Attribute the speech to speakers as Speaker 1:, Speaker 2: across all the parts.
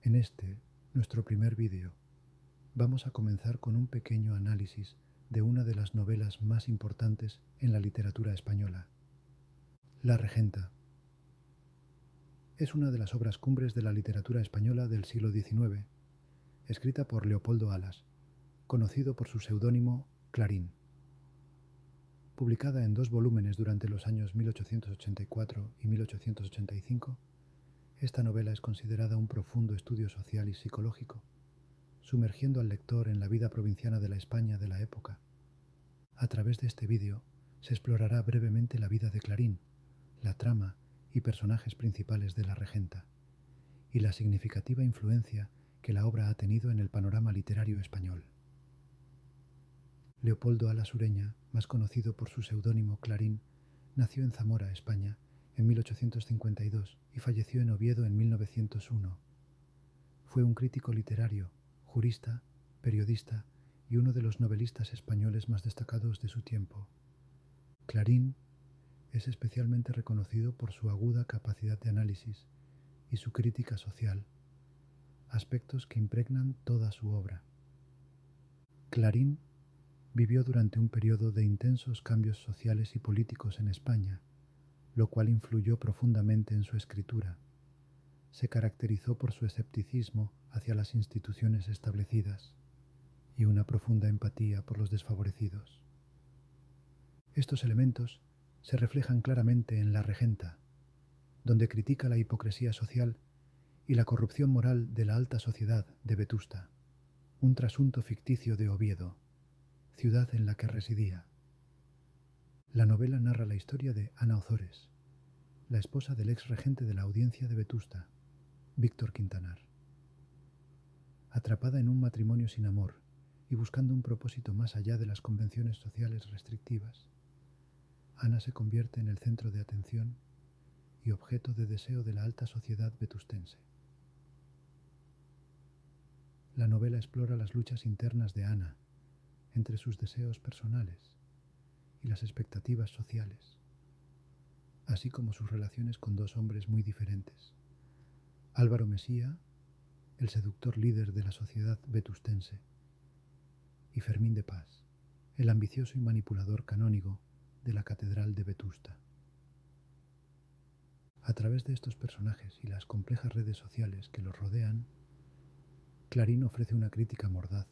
Speaker 1: En nuestro primer vídeo, vamos a comenzar con un pequeño análisis de una de las novelas más importantes en la literatura española, La Regenta. Es una de las obras cumbres de la literatura española del siglo XIX, escrita por Leopoldo Alas, conocido por su seudónimo Clarín. Publicada en 2 volúmenes durante los años 1884 y 1885, esta novela es considerada un profundo estudio social y psicológico, sumergiendo al lector en la vida provinciana de la España de la época. A través de este vídeo se explorará brevemente la vida de Clarín, la trama y personajes principales de La Regenta, y la significativa influencia que la obra ha tenido en el panorama literario español. Leopoldo Alas Ureña, más conocido por su seudónimo Clarín, nació en Zamora, España, en 1852 y falleció en Oviedo en 1901. Fue un crítico literario, jurista, periodista y uno de los novelistas españoles más destacados de su tiempo. Clarín es especialmente reconocido por su aguda capacidad de análisis y su crítica social, aspectos que impregnan toda su obra. Clarín vivió durante un periodo de intensos cambios sociales y políticos en España, lo cual influyó profundamente en su escritura. Se caracterizó por su escepticismo hacia las instituciones establecidas y una profunda empatía por los desfavorecidos. Estos elementos se reflejan claramente en La Regenta, donde critica la hipocresía social y la corrupción moral de la alta sociedad de Vetusta, un trasunto ficticio de Oviedo, ciudad en la que residía. La novela narra la historia de Ana Ozores, la esposa del ex regente de la Audiencia de Vetusta, Víctor Quintanar. Atrapada en un matrimonio sin amor y buscando un propósito más allá de las convenciones sociales restrictivas, Ana se convierte en el centro de atención y objeto de deseo de la alta sociedad vetustense. La novela explora las luchas internas de Ana entre sus deseos personales y las expectativas sociales, así como sus relaciones con 2 hombres muy diferentes: Álvaro Mesía, el seductor líder de la sociedad vetustense, y Fermín de Pas, el ambicioso y manipulador canónigo de la Catedral de Vetusta. A través de estos personajes y las complejas redes sociales que los rodean, Clarín ofrece una crítica mordaz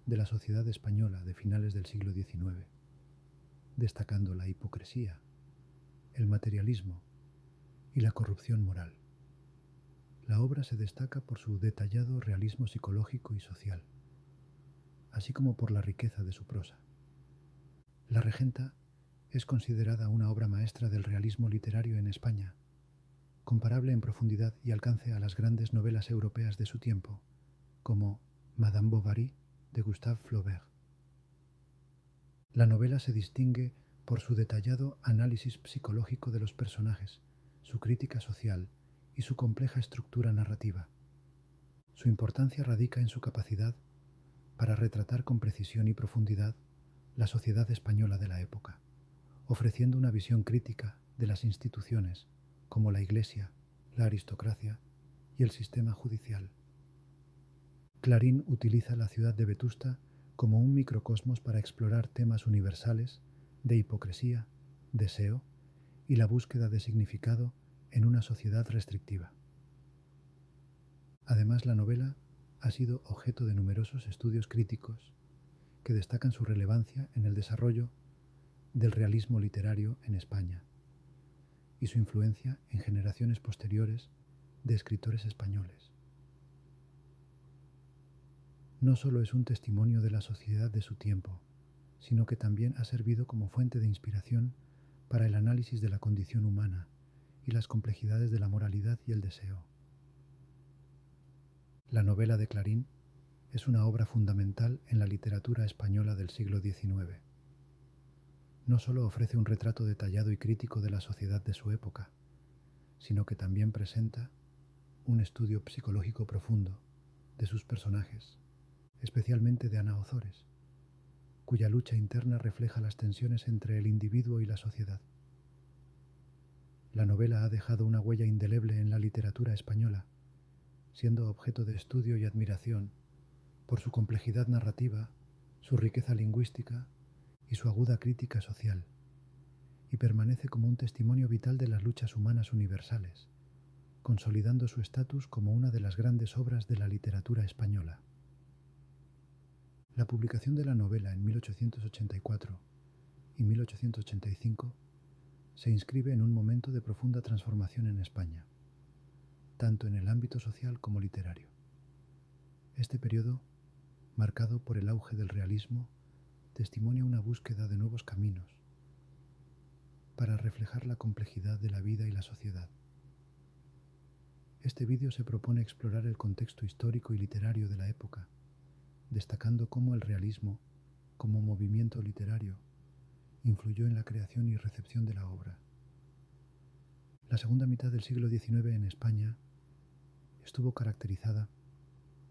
Speaker 1: de la sociedad española de finales del siglo XIX, destacando la hipocresía, el materialismo y la corrupción moral. La obra se destaca por su detallado realismo psicológico y social, así como por la riqueza de su prosa. La Regenta es considerada una obra maestra del realismo literario en España, comparable en profundidad y alcance a las grandes novelas europeas de su tiempo, como Madame Bovary de Gustave Flaubert. La novela se distingue por su detallado análisis psicológico de los personajes, su crítica social y su compleja estructura narrativa. Su importancia radica en su capacidad para retratar con precisión y profundidad la sociedad española de la época, ofreciendo una visión crítica de las instituciones como la Iglesia, la aristocracia y el sistema judicial. Clarín utiliza la ciudad de Vetusta como un microcosmos para explorar temas universales de hipocresía, deseo y la búsqueda de significado en una sociedad restrictiva. Además, la novela ha sido objeto de numerosos estudios críticos que destacan su relevancia en el desarrollo del realismo literario en España y su influencia en generaciones posteriores de escritores españoles. No solo es un testimonio de la sociedad de su tiempo, sino que también ha servido como fuente de inspiración para el análisis de la condición humana y las complejidades de la moralidad y el deseo. La novela de Clarín es una obra fundamental en la literatura española del siglo XIX. No solo ofrece un retrato detallado y crítico de la sociedad de su época, sino que también presenta un estudio psicológico profundo de sus personajes, especialmente de Ana Ozores, cuya lucha interna refleja las tensiones entre el individuo y la sociedad. La novela ha dejado una huella indeleble en la literatura española siendo objeto de estudio y admiración por su complejidad narrativa, su riqueza lingüística y su aguda crítica social, y permanece como un testimonio vital de las luchas humanas universales, consolidando su estatus como una de las grandes obras de la literatura española. La publicación de la novela en 1884 y 1885 se inscribe en un momento de profunda transformación en España, tanto en el ámbito social como literario. Este periodo, marcado por el auge del realismo, testimonia una búsqueda de nuevos caminos para reflejar la complejidad de la vida y la sociedad. Este vídeo se propone explorar el contexto histórico y literario de la época, destacando cómo el realismo, como movimiento literario, influyó en la creación y recepción de la obra. La segunda mitad del siglo XIX en España estuvo caracterizada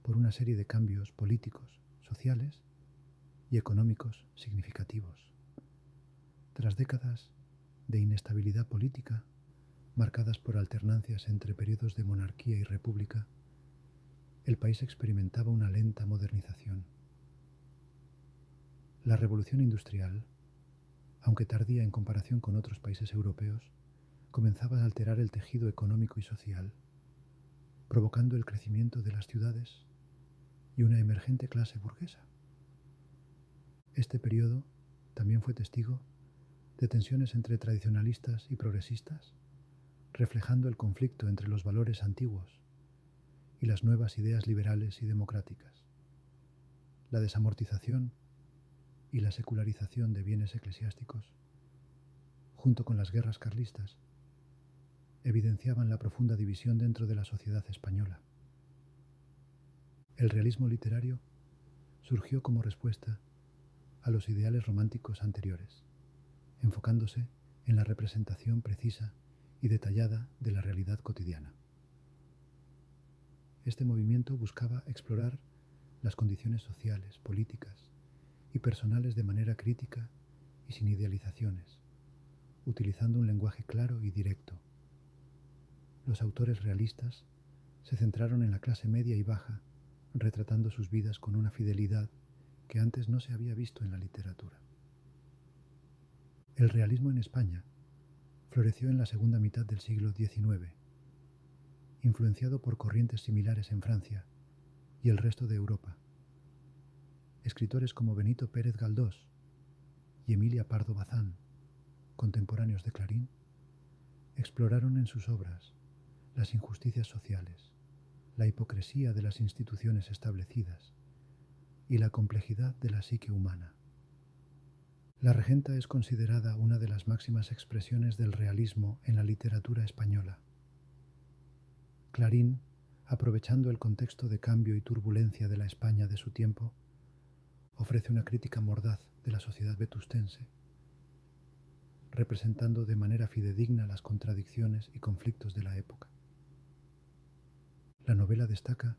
Speaker 1: por una serie de cambios políticos, sociales y económicos significativos. Tras décadas de inestabilidad política, marcadas por alternancias entre periodos de monarquía y república, el país experimentaba una lenta modernización. La revolución industrial, aunque tardía en comparación con otros países europeos, comenzaba a alterar el tejido económico y social, provocando el crecimiento de las ciudades y una emergente clase burguesa. Este periodo también fue testigo de tensiones entre tradicionalistas y progresistas, reflejando el conflicto entre los valores antiguos y las nuevas ideas liberales y democráticas. La desamortización y la secularización de bienes eclesiásticos, junto con las guerras carlistas, evidenciaban la profunda división dentro de la sociedad española. El realismo literario surgió como respuesta a los ideales románticos anteriores, enfocándose en la representación precisa y detallada de la realidad cotidiana. Este movimiento buscaba explorar las condiciones sociales, políticas y personales de manera crítica y sin idealizaciones, utilizando un lenguaje claro y directo. Los autores realistas se centraron en la clase media y baja, retratando sus vidas con una fidelidad que antes no se había visto en la literatura. El realismo en España floreció en la segunda mitad del siglo XIX, influenciado por corrientes similares en Francia y el resto de Europa. Escritores como Benito Pérez Galdós y Emilia Pardo Bazán, contemporáneos de Clarín, exploraron en sus obras las injusticias sociales, la hipocresía de las instituciones establecidas y la complejidad de la psique humana. La Regenta es considerada una de las máximas expresiones del realismo en la literatura española. Clarín, aprovechando el contexto de cambio y turbulencia de la España de su tiempo, ofrece una crítica mordaz de la sociedad vetustense, representando de manera fidedigna las contradicciones y conflictos de la época. La novela destaca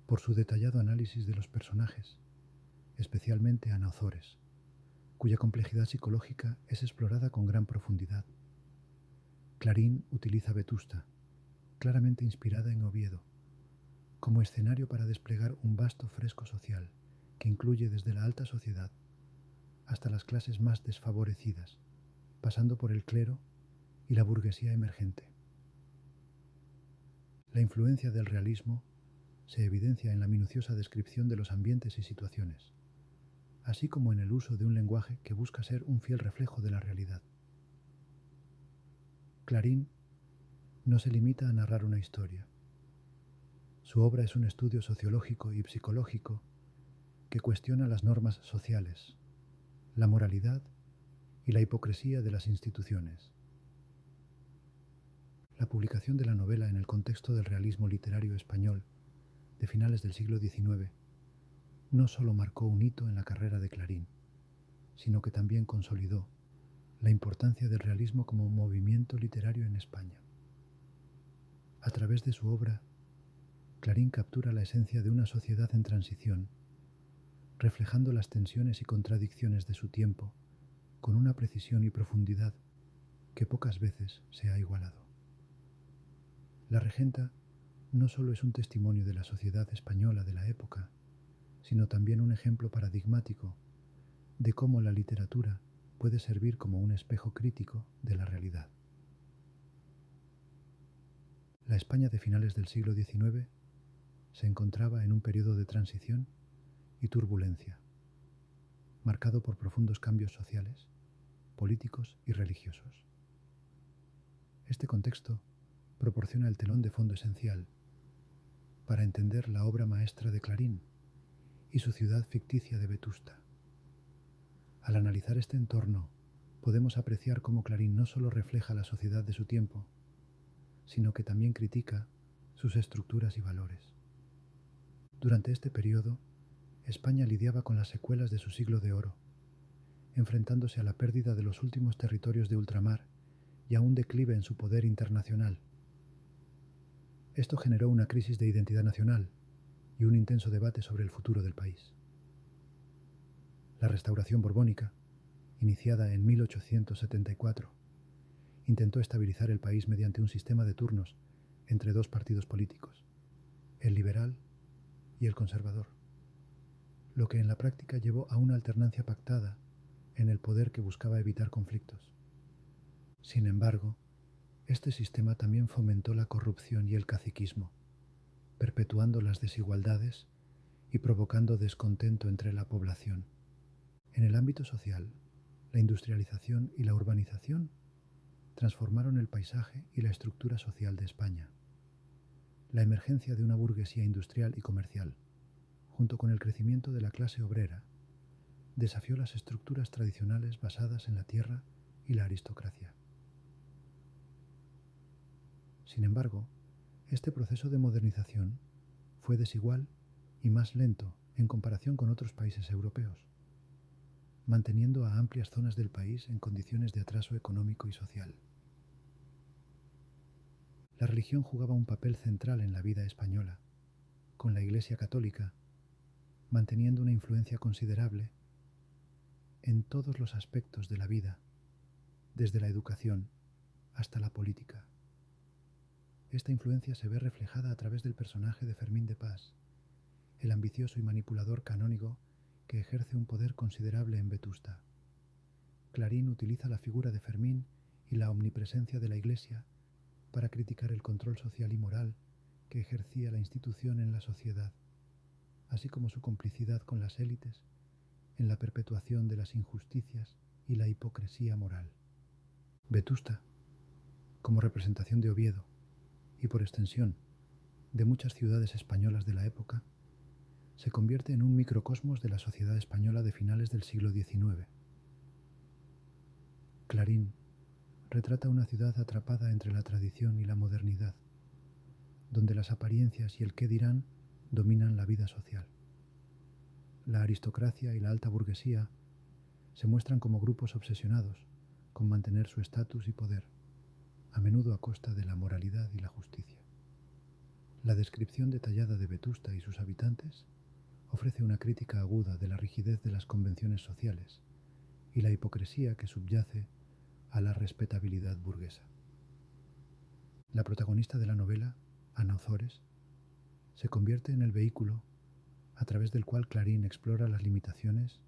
Speaker 1: por su detallado análisis de los personajes, especialmente Ana Ozores, cuya complejidad psicológica es explorada con gran profundidad. Clarín utiliza Vetusta, claramente inspirada en Oviedo, como escenario para desplegar un vasto fresco social que incluye desde la alta sociedad hasta las clases más desfavorecidas, pasando por el clero y la burguesía emergente. La influencia del realismo se evidencia en la minuciosa descripción de los ambientes y situaciones, así como en el uso de un lenguaje que busca ser un fiel reflejo de la realidad. Clarín no se limita a narrar una historia. Su obra es un estudio sociológico y psicológico que cuestiona las normas sociales, la moralidad y la hipocresía de las instituciones. La publicación de la novela en el contexto del realismo literario español de finales del siglo XIX no solo marcó un hito en la carrera de Clarín, sino que también consolidó la importancia del realismo como movimiento literario en España. A través de su obra, Clarín captura la esencia de una sociedad en transición, reflejando las tensiones y contradicciones de su tiempo con una precisión y profundidad que pocas veces se ha igualado. La Regenta no solo es un testimonio de la sociedad española de la época, sino también un ejemplo paradigmático de cómo la literatura puede servir como un espejo crítico de la realidad. La España de finales del siglo XIX se encontraba en un periodo de transición y turbulencia, marcado por profundos cambios sociales, políticos y religiosos. Este contexto proporciona el telón de fondo esencial para entender la obra maestra de Clarín y su ciudad ficticia de Vetusta. Al analizar este entorno, podemos apreciar cómo Clarín no solo refleja la sociedad de su tiempo, sino que también critica sus estructuras y valores. Durante este periodo, España lidiaba con las secuelas de su siglo de oro, enfrentándose a la pérdida de los últimos territorios de ultramar y a un declive en su poder internacional. Esto generó una crisis de identidad nacional y un intenso debate sobre el futuro del país. La Restauración borbónica, iniciada en 1874, intentó estabilizar el país mediante un sistema de turnos entre dos partidos políticos, el liberal y el conservador, lo que en la práctica llevó a una alternancia pactada en el poder que buscaba evitar conflictos. Sin embargo, este sistema también fomentó la corrupción y el caciquismo, perpetuando las desigualdades y provocando descontento entre la población. En el ámbito social, la industrialización y la urbanización transformaron el paisaje y la estructura social de España. La emergencia de una burguesía industrial y comercial, junto con el crecimiento de la clase obrera, desafió las estructuras tradicionales basadas en la tierra y la aristocracia. Sin embargo, este proceso de modernización fue desigual y más lento en comparación con otros países europeos, manteniendo a amplias zonas del país en condiciones de atraso económico y social. La religión jugaba un papel central en la vida española, con la Iglesia católica manteniendo una influencia considerable en todos los aspectos de la vida, desde la educación hasta la política. Esta influencia se ve reflejada a través del personaje de Fermín de Pas, el ambicioso y manipulador canónigo que ejerce un poder considerable en Vetusta. Clarín utiliza la figura de Fermín y la omnipresencia de la Iglesia para criticar el control social y moral que ejercía la institución en la sociedad, así como su complicidad con las élites en la perpetuación de las injusticias y la hipocresía moral. Vetusta, como representación de Oviedo y por extensión de muchas ciudades españolas de la época, se convierte en un microcosmos de la sociedad española de finales del siglo XIX. Clarín retrata una ciudad atrapada entre la tradición y la modernidad, donde las apariencias y el qué dirán dominan la vida social. La aristocracia y la alta burguesía se muestran como grupos obsesionados con mantener su estatus y poder, a menudo a costa de la moralidad y la justicia. La descripción detallada de Vetusta y sus habitantes ofrece una crítica aguda de la rigidez de las convenciones sociales y la hipocresía que subyace a la respetabilidad burguesa. La protagonista de la novela, Ana Ozores, se convierte en el vehículo a través del cual Clarín explora las limitaciones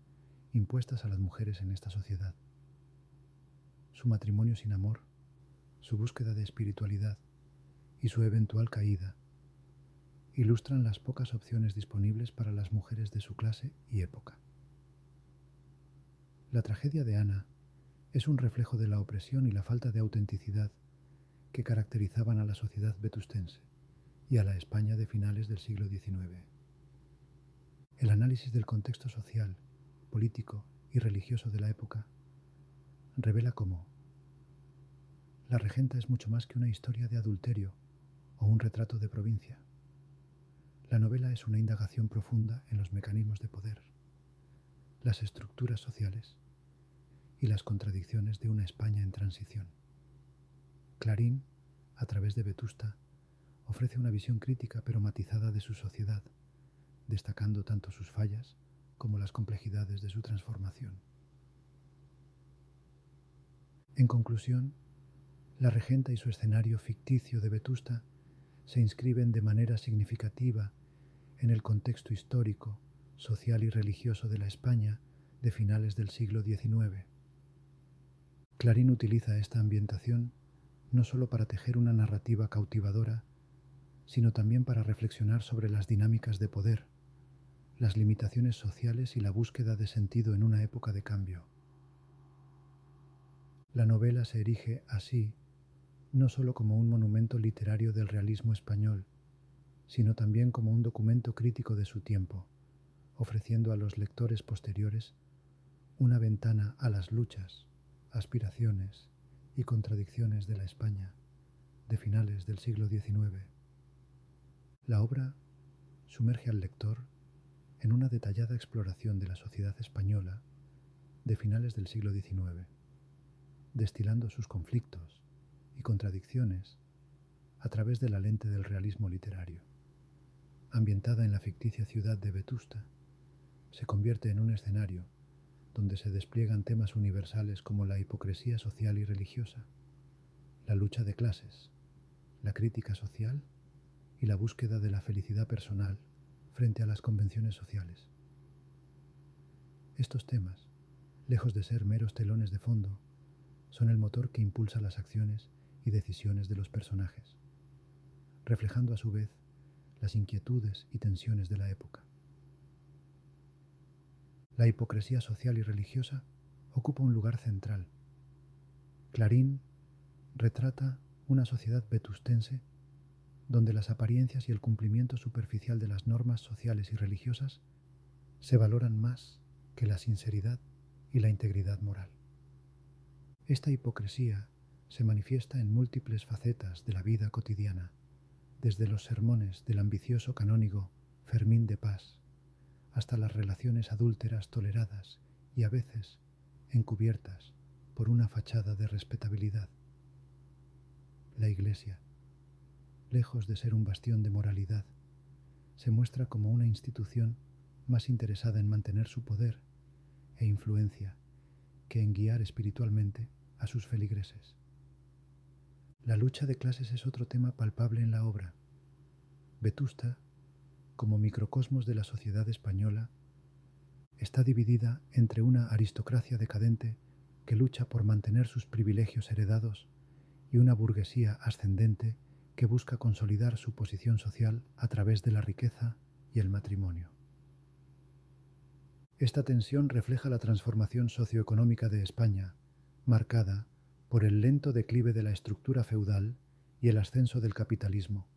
Speaker 1: impuestas a las mujeres en esta sociedad. Su matrimonio sin amor, su búsqueda de espiritualidad y su eventual caída ilustran las pocas opciones disponibles para las mujeres de su clase y época. La tragedia de Ana es un reflejo de la opresión y la falta de autenticidad que caracterizaban a la sociedad vetustense y a la España de finales del siglo XIX. El análisis del contexto social, político y religioso de la época revela cómo la regenta es mucho más que una historia de adulterio o un retrato de provincia. La novela es una indagación profunda en los mecanismos de poder, las estructuras sociales y las contradicciones de una España en transición. Clarín, a través de Vetusta, ofrece una visión crítica pero matizada de su sociedad, destacando tanto sus fallas como las complejidades de su transformación. En conclusión, la regenta y su escenario ficticio de Vetusta se inscriben de manera significativa en el contexto histórico, social y religioso de la España de finales del siglo XIX. Clarín utiliza esta ambientación no solo para tejer una narrativa cautivadora, sino también para reflexionar sobre las dinámicas de poder, las limitaciones sociales y la búsqueda de sentido en una época de cambio. La novela se erige así no solo como un monumento literario del realismo español, sino también como un documento crítico de su tiempo, ofreciendo a los lectores posteriores una ventana a las luchas, aspiraciones y contradicciones de la España de finales del siglo XIX. La obra sumerge al lector en una detallada exploración de la sociedad española de finales del siglo XIX, destilando sus conflictos y contradicciones a través de la lente del realismo literario. Ambientada en la ficticia ciudad de Vetusta, se convierte en un escenario donde se despliegan temas universales como la hipocresía social y religiosa, la lucha de clases, la crítica social y la búsqueda de la felicidad personal frente a las convenciones sociales. Estos temas, lejos de ser meros telones de fondo, son el motor que impulsa las acciones y decisiones de los personajes, reflejando a su vez las inquietudes y tensiones de la época. La hipocresía social y religiosa ocupa un lugar central. Clarín retrata una sociedad vetustense donde las apariencias y el cumplimiento superficial de las normas sociales y religiosas se valoran más que la sinceridad y la integridad moral. Esta hipocresía se manifiesta en múltiples facetas de la vida cotidiana, desde los sermones del ambicioso canónigo Fermín de Pas hasta las relaciones adúlteras toleradas y a veces encubiertas por una fachada de respetabilidad. La Iglesia, lejos de ser un bastión de moralidad, se muestra como una institución más interesada en mantener su poder e influencia que en guiar espiritualmente a sus feligreses. La lucha de clases es otro tema palpable en la obra. Vetusta, como microcosmos de la sociedad española, está dividida entre una aristocracia decadente que lucha por mantener sus privilegios heredados y una burguesía ascendente que busca consolidar su posición social a través de la riqueza y el matrimonio. Esta tensión refleja la transformación socioeconómica de España, marcada por el lento declive de la estructura feudal y el ascenso del capitalismo.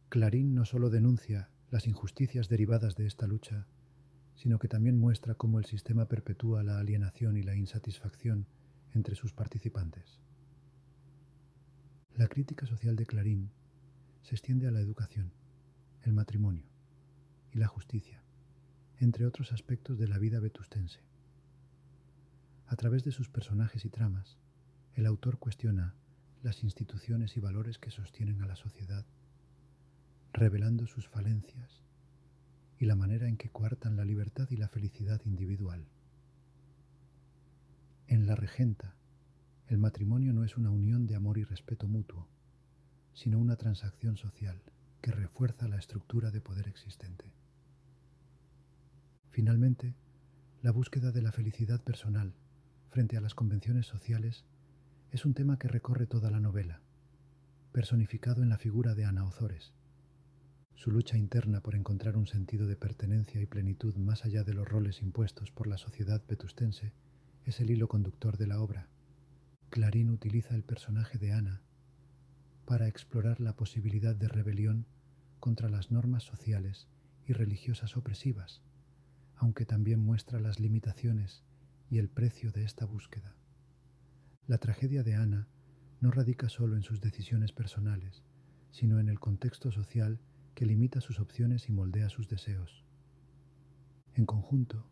Speaker 1: Clarín no solo denuncia las injusticias derivadas de esta lucha, sino que también muestra cómo el sistema perpetúa la alienación y la insatisfacción entre sus participantes. La crítica social de Clarín se extiende a la educación, el matrimonio y la justicia, entre otros aspectos de la vida vetustense. A través de sus personajes y tramas, el autor cuestiona las instituciones y valores que sostienen a la sociedad, revelando sus falencias y la manera en que coartan la libertad y la felicidad individual. En La Regenta, el matrimonio no es una unión de amor y respeto mutuo, sino una transacción social que refuerza la estructura de poder existente. Finalmente, la búsqueda de la felicidad personal frente a las convenciones sociales es un tema que recorre toda la novela, personificado en la figura de Ana Ozores. Su lucha interna por encontrar un sentido de pertenencia y plenitud más allá de los roles impuestos por la sociedad vetustense es el hilo conductor de la obra. Clarín utiliza el personaje de Ana para explorar la posibilidad de rebelión contra las normas sociales y religiosas opresivas, aunque también muestra las limitaciones y el precio de esta búsqueda. La tragedia de Ana no radica solo en sus decisiones personales, sino en el contexto social que limita sus opciones y moldea sus deseos. En conjunto,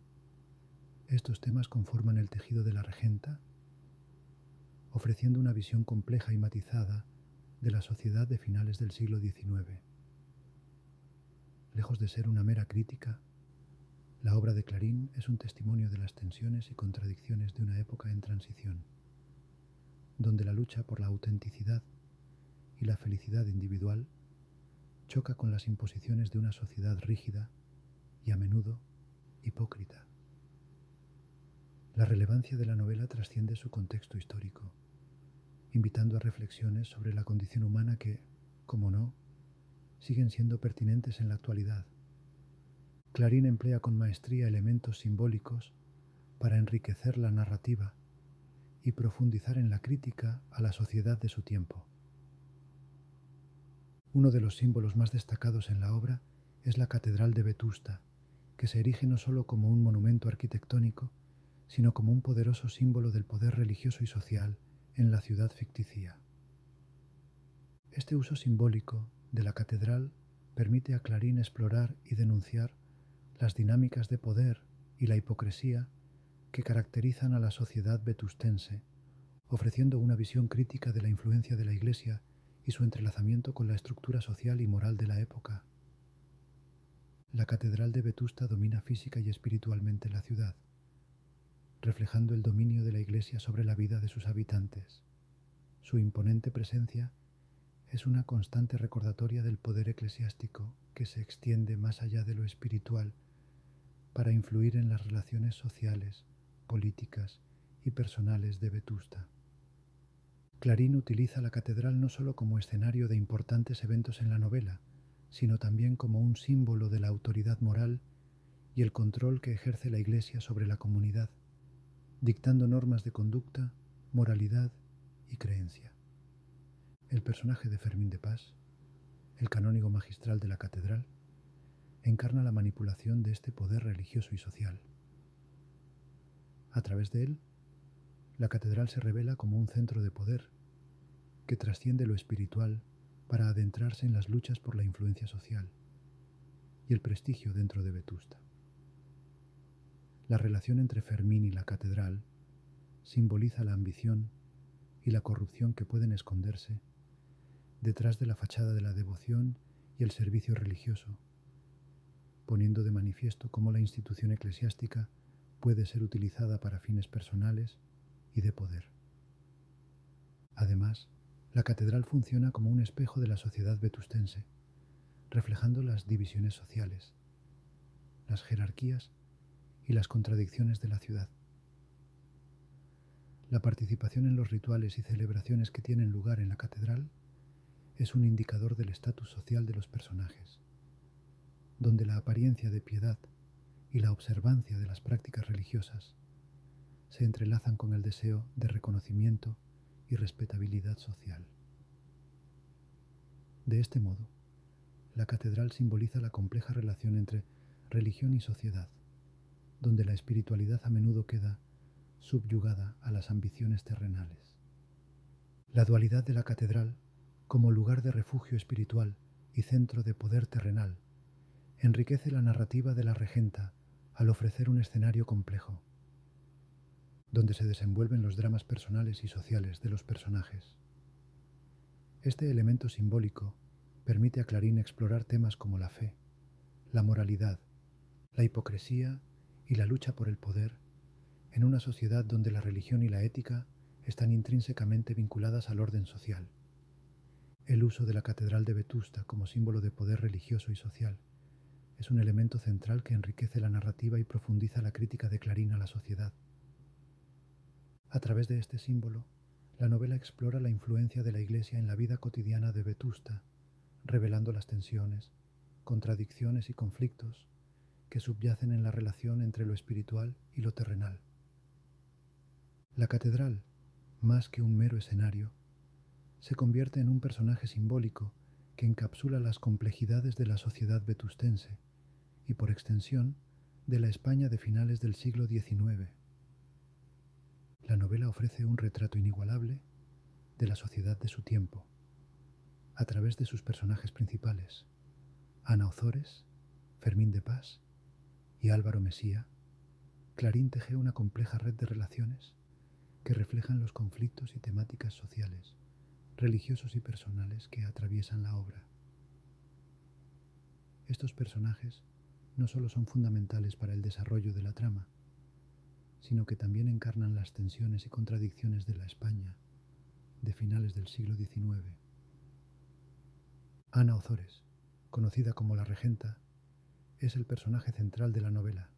Speaker 1: estos temas conforman el tejido de La Regenta, ofreciendo una visión compleja y matizada de la sociedad de finales del siglo XIX. Lejos de ser una mera crítica, la obra de Clarín es un testimonio de las tensiones y contradicciones de una época en transición, donde la lucha por la autenticidad y la felicidad individual choca con las imposiciones de una sociedad rígida y a menudo hipócrita. La relevancia de la novela trasciende su contexto histórico, invitando a reflexiones sobre la condición humana que, como no, siguen siendo pertinentes en la actualidad. Clarín emplea con maestría elementos simbólicos para enriquecer la narrativa y profundizar en la crítica a la sociedad de su tiempo. Uno de los símbolos más destacados en la obra es la Catedral de Vetusta, que se erige no solo como un monumento arquitectónico, sino como un poderoso símbolo del poder religioso y social en la ciudad ficticia. Este uso simbólico de la catedral permite a Clarín explorar y denunciar las dinámicas de poder y la hipocresía que caracterizan a la sociedad vetustense, ofreciendo una visión crítica de la influencia de la Iglesia y su entrelazamiento con la estructura social y moral de la época. La Catedral de Vetusta domina física y espiritualmente la ciudad, reflejando el dominio de la Iglesia sobre la vida de sus habitantes. Su imponente presencia es una constante recordatoria del poder eclesiástico que se extiende más allá de lo espiritual para influir en las relaciones sociales, políticas y personales de Vetusta. Clarín utiliza la catedral no solo como escenario de importantes eventos en la novela, sino también como un símbolo de la autoridad moral y el control que ejerce la Iglesia sobre la comunidad, dictando normas de conducta, moralidad y creencia. El personaje de Fermín de Pas, el canónigo magistral de la catedral, encarna la manipulación de este poder religioso y social. A través de él, la catedral se revela como un centro de poder que trasciende lo espiritual para adentrarse en las luchas por la influencia social y el prestigio dentro de Vetusta. La relación entre Fermín y la catedral simboliza la ambición y la corrupción que pueden esconderse detrás de la fachada de la devoción y el servicio religioso, poniendo de manifiesto cómo la institución eclesiástica puede ser utilizada para fines personales y de poder. Además, la catedral funciona como un espejo de la sociedad vetustense, reflejando las divisiones sociales, las jerarquías y las contradicciones de la ciudad. La participación en los rituales y celebraciones que tienen lugar en la catedral es un indicador del estatus social de los personajes, donde la apariencia de piedad y la observancia de las prácticas religiosas se entrelazan con el deseo de reconocimiento y respetabilidad social. De este modo, la catedral simboliza la compleja relación entre religión y sociedad, donde la espiritualidad a menudo queda subyugada a las ambiciones terrenales. La dualidad de la catedral, como lugar de refugio espiritual y centro de poder terrenal, enriquece la narrativa de la regenta al ofrecer un escenario complejo, donde se desenvuelven los dramas personales y sociales de los personajes. Este elemento simbólico permite a Clarín explorar temas como la fe, la moralidad, la hipocresía y la lucha por el poder en una sociedad donde la religión y la ética están intrínsecamente vinculadas al orden social. El uso de la Catedral de Vetusta como símbolo de poder religioso y social es un elemento central que enriquece la narrativa y profundiza la crítica de Clarín a la sociedad. A través de este símbolo, la novela explora la influencia de la Iglesia en la vida cotidiana de Vetusta, revelando las tensiones, contradicciones y conflictos que subyacen en la relación entre lo espiritual y lo terrenal. La catedral, más que un mero escenario, se convierte en un personaje simbólico que encapsula las complejidades de la sociedad vetustense y, por extensión, de la España de finales del siglo XIX. La novela ofrece un retrato inigualable de la sociedad de su tiempo, a través de sus personajes principales, Ana Ozores, Fermín de Pas y Álvaro Mesía. Clarín teje una compleja red de relaciones que reflejan los conflictos y temáticas sociales, religiosos y personales que atraviesan la obra. Estos personajes no solo son fundamentales para el desarrollo de la trama, sino que también encarnan las tensiones y contradicciones de la España de finales del siglo XIX, Ana Ozores, conocida como la Regenta, es el personaje central de la novela.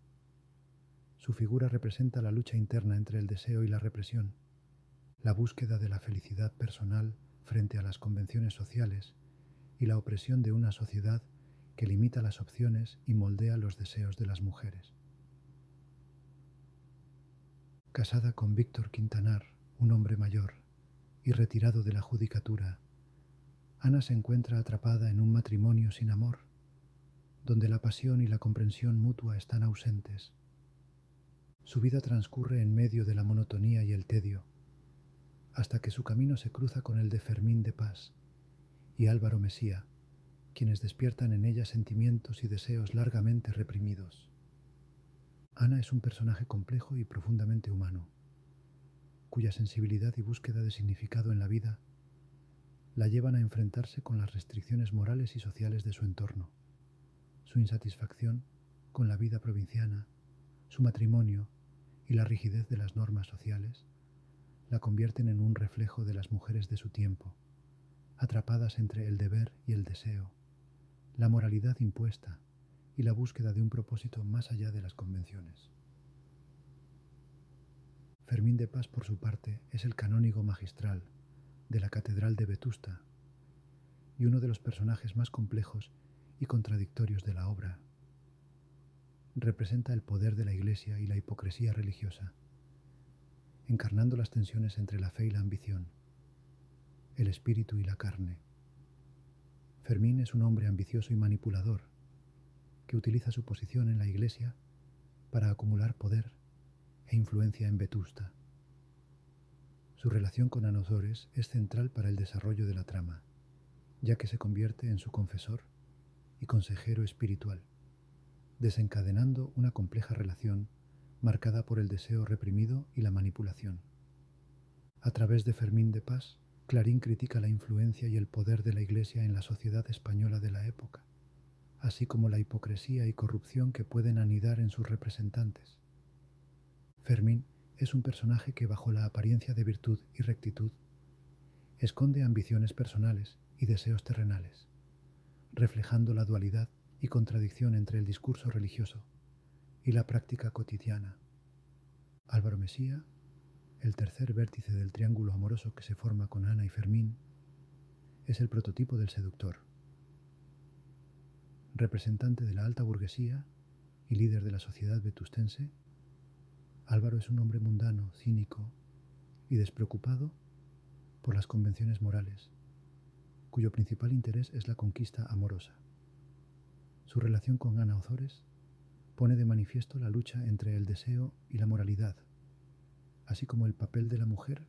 Speaker 1: Su figura representa la lucha interna entre el deseo y la represión, la búsqueda de la felicidad personal frente a las convenciones sociales y la opresión de una sociedad que limita las opciones y moldea los deseos de las mujeres. Casada con Víctor Quintanar, un hombre mayor y retirado de la judicatura, Ana se encuentra atrapada en un matrimonio sin amor, donde la pasión y la comprensión mutua están ausentes. Su vida transcurre en medio de la monotonía y el tedio, hasta que su camino se cruza con el de Fermín de Pas y Álvaro Mesía, quienes despiertan en ella sentimientos y deseos largamente reprimidos. Ana es un personaje complejo y profundamente humano, cuya sensibilidad y búsqueda de significado en la vida la llevan a enfrentarse con las restricciones morales y sociales de su entorno. Su insatisfacción con la vida provinciana, su matrimonio y la rigidez de las normas sociales la convierten en un reflejo de las mujeres de su tiempo, atrapadas entre el deber y el deseo, la moralidad impuesta y la búsqueda de un propósito más allá de las convenciones. Fermín de Pas, por su parte, es el canónigo magistral de la Catedral de Vetusta y uno de los personajes más complejos y contradictorios de la obra. Representa el poder de la Iglesia y la hipocresía religiosa, encarnando las tensiones entre la fe y la ambición, el espíritu y la carne. Fermín es un hombre ambicioso y manipulador que utiliza su posición en la Iglesia para acumular poder e influencia en Vetusta. Su relación con Ana Ozores es central para el desarrollo de la trama, ya que se convierte en su confesor y consejero espiritual, desencadenando una compleja relación marcada por el deseo reprimido y la manipulación. A través de Fermín de Pas, Clarín critica la influencia y el poder de la Iglesia en la sociedad española de la época, así como la hipocresía y corrupción que pueden anidar en sus representantes. Fermín es un personaje que, bajo la apariencia de virtud y rectitud, esconde ambiciones personales y deseos terrenales, reflejando la dualidad y contradicción entre el discurso religioso y la práctica cotidiana. Álvaro Mesía, el tercer vértice del triángulo amoroso que se forma con Ana y Fermín, es el prototipo del seductor. Representante de la alta burguesía y líder de la sociedad vetustense, Álvaro es un hombre mundano, cínico y despreocupado por las convenciones morales, cuyo principal interés es la conquista amorosa. Su relación con Ana Ozores pone de manifiesto la lucha entre el deseo y la moralidad, así como el papel de la mujer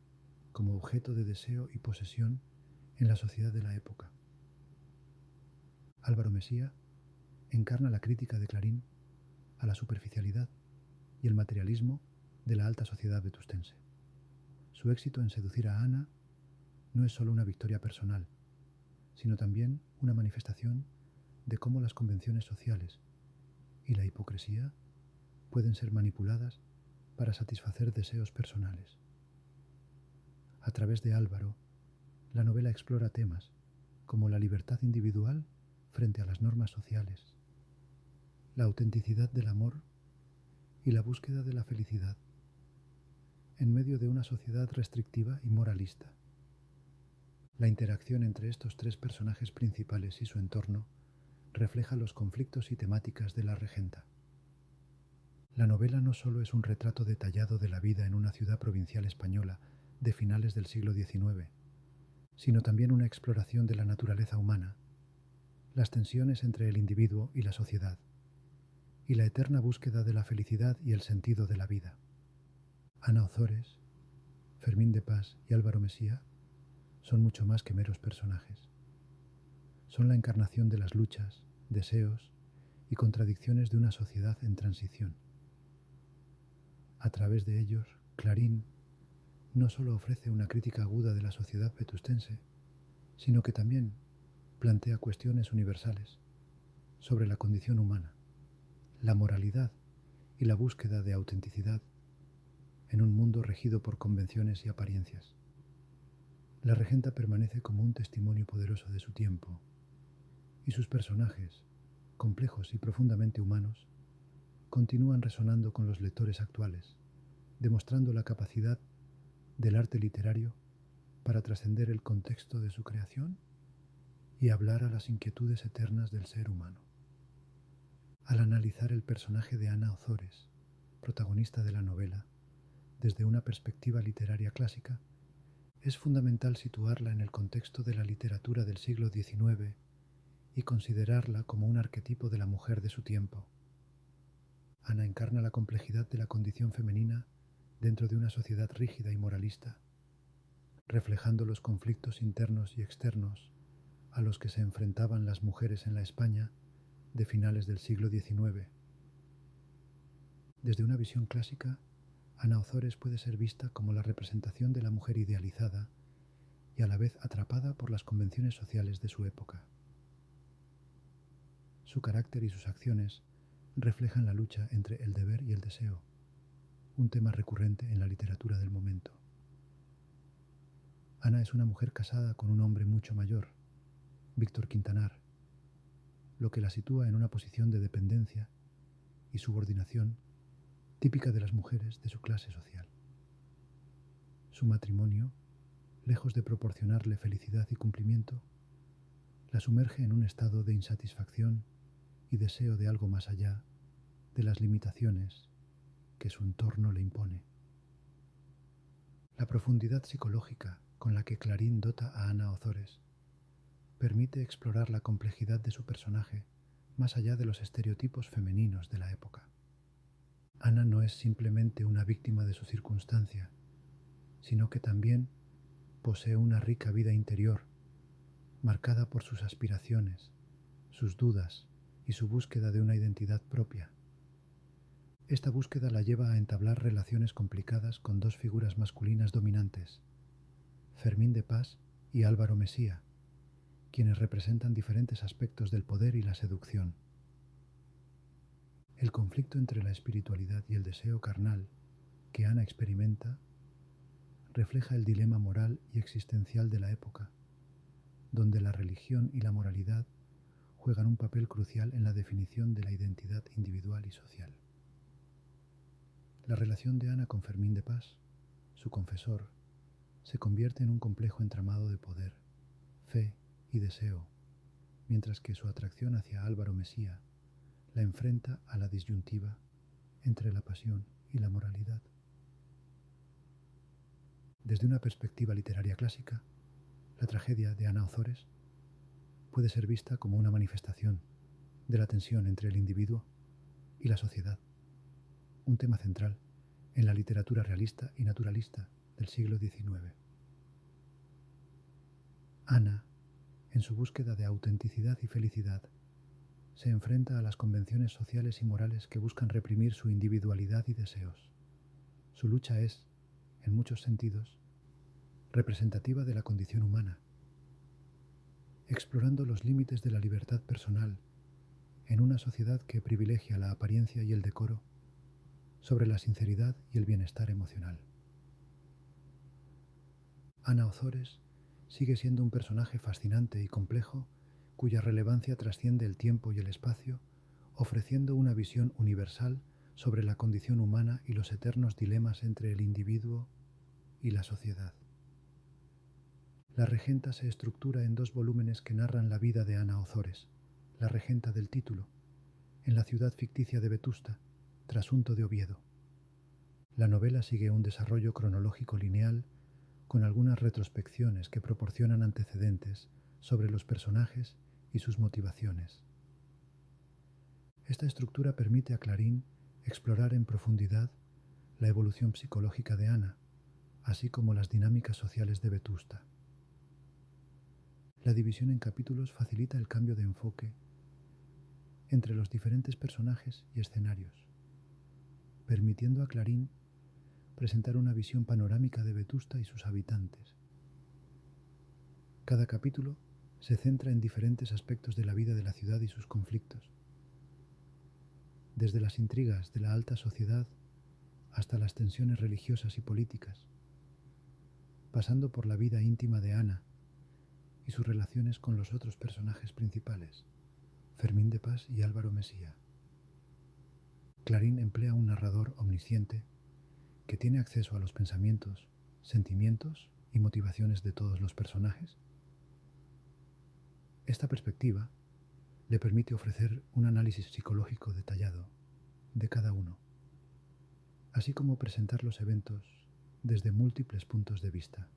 Speaker 1: como objeto de deseo y posesión en la sociedad de la época. Álvaro Mesía encarna la crítica de Clarín a la superficialidad y el materialismo de la alta sociedad vetustense. Su éxito en seducir a Ana no es solo una victoria personal, sino también una manifestación de cómo las convenciones sociales y la hipocresía pueden ser manipuladas para satisfacer deseos personales. A través de Álvaro, la novela explora temas como la libertad individual frente a las normas sociales, la autenticidad del amor y la búsqueda de la felicidad, en medio de una sociedad restrictiva y moralista. La interacción entre estos tres personajes principales y su entorno refleja los conflictos y temáticas de la regenta. La novela no solo es un retrato detallado de la vida en una ciudad provincial española de finales del siglo XIX, sino también una exploración de la naturaleza humana, las tensiones entre el individuo y la sociedad, y la eterna búsqueda de la felicidad y el sentido de la vida. Ana Ozores, Fermín de Pas y Álvaro Mesía son mucho más que meros personajes. Son la encarnación de las luchas, deseos y contradicciones de una sociedad en transición. A través de ellos, Clarín no solo ofrece una crítica aguda de la sociedad vetustense, sino que también plantea cuestiones universales sobre la condición humana, la moralidad y la búsqueda de autenticidad en un mundo regido por convenciones y apariencias. La regenta permanece como un testimonio poderoso de su tiempo, y sus personajes, complejos y profundamente humanos, continúan resonando con los lectores actuales, demostrando la capacidad del arte literario para trascender el contexto de su creación y hablar a las inquietudes eternas del ser humano. Al analizar el personaje de Ana Ozores, protagonista de la novela, desde una perspectiva literaria clásica, es fundamental situarla en el contexto de la literatura del siglo XIX y considerarla como un arquetipo de la mujer de su tiempo. Ana encarna la complejidad de la condición femenina dentro de una sociedad rígida y moralista, reflejando los conflictos internos y externos a los que se enfrentaban las mujeres en la España de finales del siglo XIX. Desde una visión clásica, Ana Ozores puede ser vista como la representación de la mujer idealizada y a la vez atrapada por las convenciones sociales de su época. Su carácter y sus acciones reflejan la lucha entre el deber y el deseo, un tema recurrente en la literatura del momento. Ana es una mujer casada con un hombre mucho mayor, Víctor Quintanar, lo que la sitúa en una posición de dependencia y subordinación típica de las mujeres de su clase social. Su matrimonio, lejos de proporcionarle felicidad y cumplimiento, la sumerge en un estado de insatisfacción y deseo de algo más allá de las limitaciones que su entorno le impone. La profundidad psicológica con la que Clarín dota a Ana Ozores permite explorar la complejidad de su personaje más allá de los estereotipos femeninos de la época. Ana no es simplemente una víctima de su circunstancia, sino que también posee una rica vida interior, marcada por sus aspiraciones, sus dudas y su búsqueda de una identidad propia. Esta búsqueda la lleva a entablar relaciones complicadas con dos figuras masculinas dominantes, Fermín de Pas y Álvaro Mesía, quienes representan diferentes aspectos del poder y la seducción. El conflicto entre la espiritualidad y el deseo carnal que Ana experimenta refleja el dilema moral y existencial de la época, donde la religión y la moralidad juegan un papel crucial en la definición de la identidad individual y social. La relación de Ana con Fermín de Pas, su confesor, se convierte en un complejo entramado de poder, fe y deseo, mientras que su atracción hacia Álvaro Mesía la enfrenta a la disyuntiva entre la pasión y la moralidad. Desde una perspectiva literaria clásica, la tragedia de Ana Ozores puede ser vista como una manifestación de la tensión entre el individuo y la sociedad, un tema central en la literatura realista y naturalista del siglo XIX. Ana, en su búsqueda de autenticidad y felicidad, se enfrenta a las convenciones sociales y morales que buscan reprimir su individualidad y deseos. Su lucha es, en muchos sentidos, representativa de la condición humana, explorando los límites de la libertad personal en una sociedad que privilegia la apariencia y el decoro sobre la sinceridad y el bienestar emocional. Ana Ozores sigue siendo un personaje fascinante y complejo cuya relevancia trasciende el tiempo y el espacio, ofreciendo una visión universal sobre la condición humana y los eternos dilemas entre el individuo y la sociedad. La Regenta se estructura en dos volúmenes que narran la vida de Ana Ozores, la regenta del título, en la ciudad ficticia de Vetusta, trasunto de Oviedo. La novela sigue un desarrollo cronológico lineal con algunas retrospecciones que proporcionan antecedentes sobre los personajes y sus motivaciones. Esta estructura permite a Clarín explorar en profundidad la evolución psicológica de Ana, así como las dinámicas sociales de Vetusta. La división en capítulos facilita el cambio de enfoque entre los diferentes personajes y escenarios, permitiendo a Clarín presentar una visión panorámica de Vetusta y sus habitantes. Cada capítulo se centra en diferentes aspectos de la vida de la ciudad y sus conflictos, desde las intrigas de la alta sociedad hasta las tensiones religiosas y políticas, pasando por la vida íntima de Ana y sus relaciones con los otros personajes principales. Fermín de Pas y Álvaro Mesía. Clarín emplea un narrador omnisciente que tiene acceso a los pensamientos, sentimientos y motivaciones de todos los personajes. Esta perspectiva le permite ofrecer un análisis psicológico detallado de cada uno, así como presentar los eventos desde múltiples puntos de vista.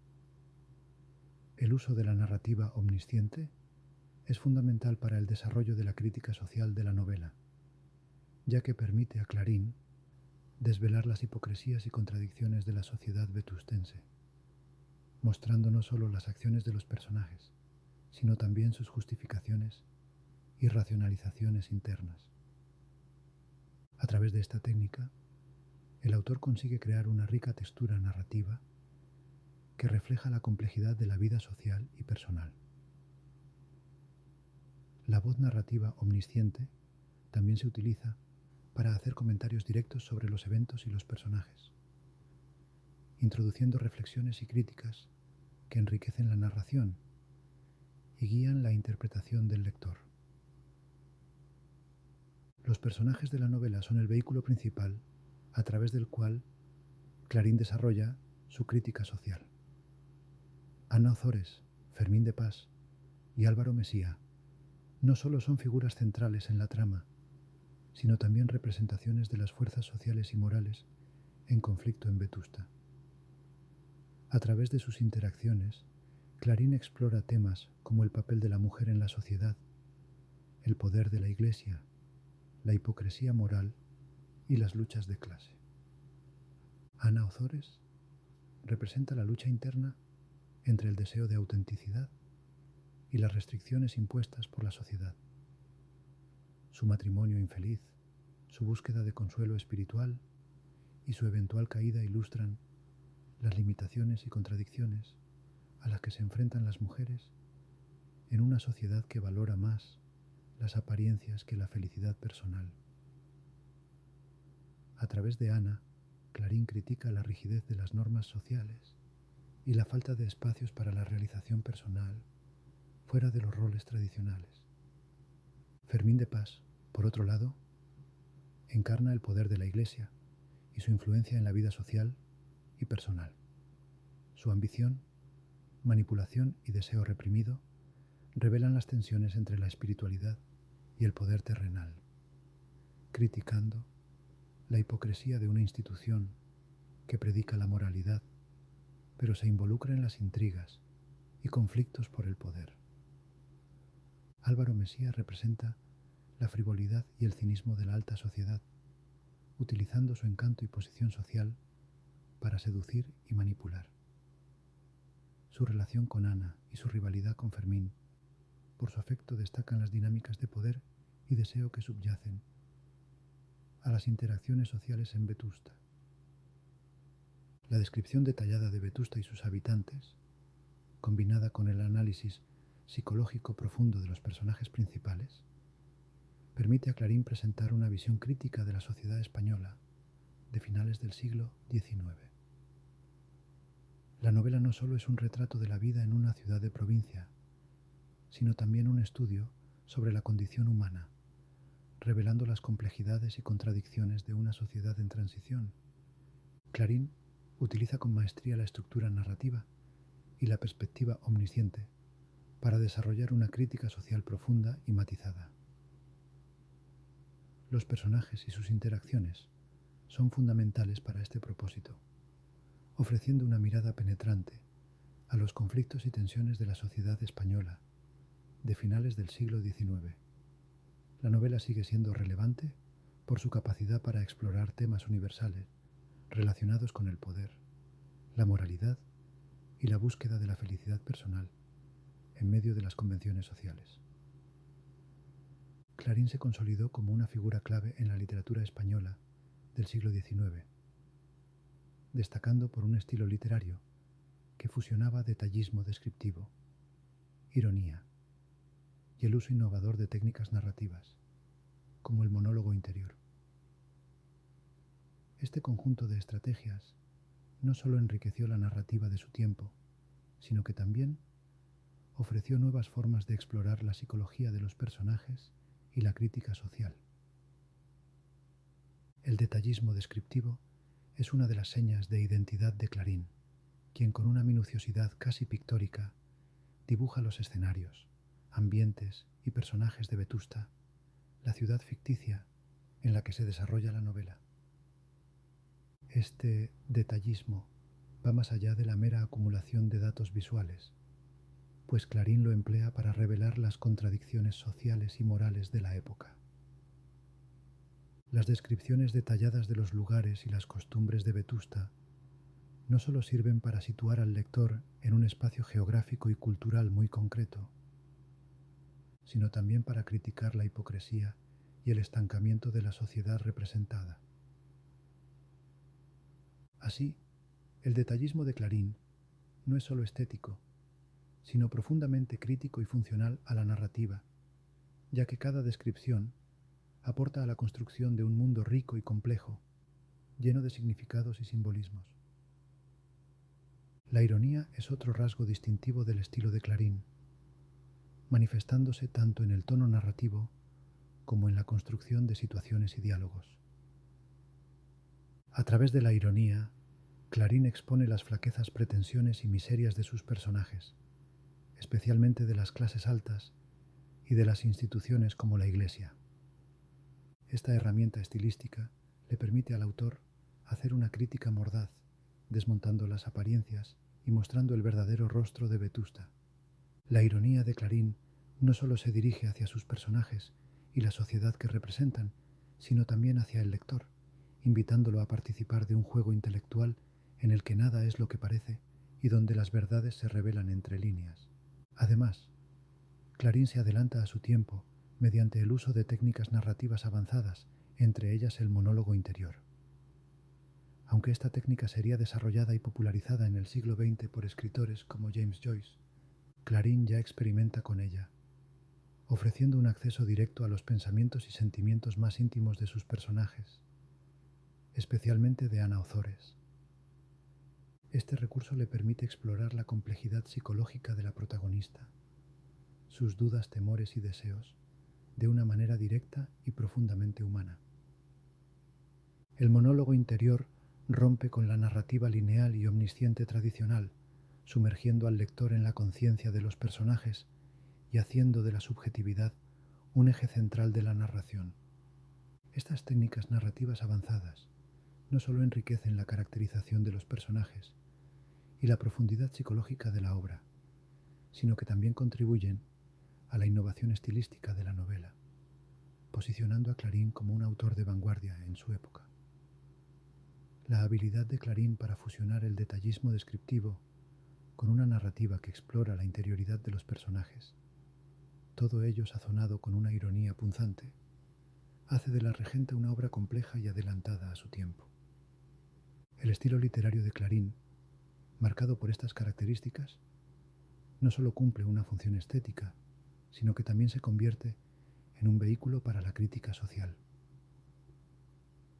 Speaker 1: El uso de la narrativa omnisciente es fundamental para el desarrollo de la crítica social de la novela, ya que permite a Clarín desvelar las hipocresías y contradicciones de la sociedad vetustense, mostrando no solo las acciones de los personajes, sino también sus justificaciones y racionalizaciones internas. A través de esta técnica, el autor consigue crear una rica textura narrativa que refleja la complejidad de la vida social y personal. La voz narrativa omnisciente también se utiliza para hacer comentarios directos sobre los eventos y los personajes, introduciendo reflexiones y críticas que enriquecen la narración y guían la interpretación del lector. Los personajes de la novela son el vehículo principal a través del cual Clarín desarrolla su crítica social. Ana Ozores, Fermín de Pas y Álvaro Mesía no solo son figuras centrales en la trama, sino también representaciones de las fuerzas sociales y morales en conflicto en Vetusta. A través de sus interacciones, Clarín explora temas como el papel de la mujer en la sociedad, el poder de la Iglesia, la hipocresía moral y las luchas de clase. Ana Ozores representa la lucha interna entre el deseo de autenticidad y las restricciones impuestas por la sociedad. Su matrimonio infeliz, su búsqueda de consuelo espiritual y su eventual caída ilustran las limitaciones y contradicciones a las que se enfrentan las mujeres en una sociedad que valora más las apariencias que la felicidad personal. A través de Ana, Clarín critica la rigidez de las normas sociales y la falta de espacios para la realización personal fuera de los roles tradicionales. Fermín de Pas, por otro lado, encarna el poder de la Iglesia y su influencia en la vida social y personal. Su ambición, manipulación y deseo reprimido revelan las tensiones entre la espiritualidad y el poder terrenal, criticando la hipocresía de una institución que predica la moralidad, pero se involucra en las intrigas y conflictos por el poder. Álvaro Mesía representa la frivolidad y el cinismo de la alta sociedad, utilizando su encanto y posición social para seducir y manipular. Su relación con Ana y su rivalidad con Fermín, por su afecto, destacan las dinámicas de poder y deseo que subyacen a las interacciones sociales en Vetusta. La descripción detallada de Vetusta y sus habitantes, combinada con el análisis psicológico profundo de los personajes principales, permite a Clarín presentar una visión crítica de la sociedad española de finales del siglo XIX. La novela no solo es un retrato de la vida en una ciudad de provincia, sino también un estudio sobre la condición humana, revelando las complejidades y contradicciones de una sociedad en transición. Clarín utiliza con maestría la estructura narrativa y la perspectiva omnisciente para desarrollar una crítica social profunda y matizada. Los personajes y sus interacciones son fundamentales para este propósito, ofreciendo una mirada penetrante a los conflictos y tensiones de la sociedad española de finales del siglo XIX. La novela sigue siendo relevante por su capacidad para explorar temas universales relacionados con el poder, la moralidad y la búsqueda de la felicidad personal en medio de las convenciones sociales. Clarín se consolidó como una figura clave en la literatura española del siglo XIX, destacando por un estilo literario que fusionaba detallismo descriptivo, ironía y el uso innovador de técnicas narrativas, como el monólogo interior. Este conjunto de estrategias no solo enriqueció la narrativa de su tiempo, sino que también ofreció nuevas formas de explorar la psicología de los personajes y la crítica social. El detallismo descriptivo es una de las señas de identidad de Clarín, quien con una minuciosidad casi pictórica dibuja los escenarios, ambientes y personajes de Vetusta, la ciudad ficticia en la que se desarrolla la novela. Este detallismo va más allá de la mera acumulación de datos visuales, pues Clarín lo emplea para revelar las contradicciones sociales y morales de la época. Las descripciones detalladas de los lugares y las costumbres de Vetusta no solo sirven para situar al lector en un espacio geográfico y cultural muy concreto, sino también para criticar la hipocresía y el estancamiento de la sociedad representada. Así, el detallismo de Clarín no es solo estético, sino profundamente crítico y funcional a la narrativa, ya que cada descripción aporta a la construcción de un mundo rico y complejo, lleno de significados y simbolismos. La ironía es otro rasgo distintivo del estilo de Clarín, manifestándose tanto en el tono narrativo como en la construcción de situaciones y diálogos. A través de la ironía, Clarín expone las flaquezas, pretensiones y miserias de sus personajes, especialmente de las clases altas y de las instituciones como la Iglesia. Esta herramienta estilística le permite al autor hacer una crítica mordaz, desmontando las apariencias y mostrando el verdadero rostro de Vetusta. La ironía de Clarín no solo se dirige hacia sus personajes y la sociedad que representan, sino también hacia el lector, invitándolo a participar de un juego intelectual en el que nada es lo que parece y donde las verdades se revelan entre líneas. Además, Clarín se adelanta a su tiempo mediante el uso de técnicas narrativas avanzadas, entre ellas el monólogo interior. Aunque esta técnica sería desarrollada y popularizada en el siglo XX por escritores como James Joyce, Clarín ya experimenta con ella, ofreciendo un acceso directo a los pensamientos y sentimientos más íntimos de sus personajes, especialmente de Ana Ozores. Este recurso le permite explorar la complejidad psicológica de la protagonista, sus dudas, temores y deseos, de una manera directa y profundamente humana. El monólogo interior rompe con la narrativa lineal y omnisciente tradicional, sumergiendo al lector en la conciencia de los personajes y haciendo de la subjetividad un eje central de la narración. Estas técnicas narrativas avanzadas no solo enriquecen la caracterización de los personajes y la profundidad psicológica de la obra, sino que también contribuyen a la innovación estilística de la novela, posicionando a Clarín como un autor de vanguardia en su época. La habilidad de Clarín para fusionar el detallismo descriptivo con una narrativa que explora la interioridad de los personajes, todo ello sazonado con una ironía punzante, hace de La Regenta una obra compleja y adelantada a su tiempo. El estilo literario de Clarín, marcado por estas características, no solo cumple una función estética, sino que también se convierte en un vehículo para la crítica social.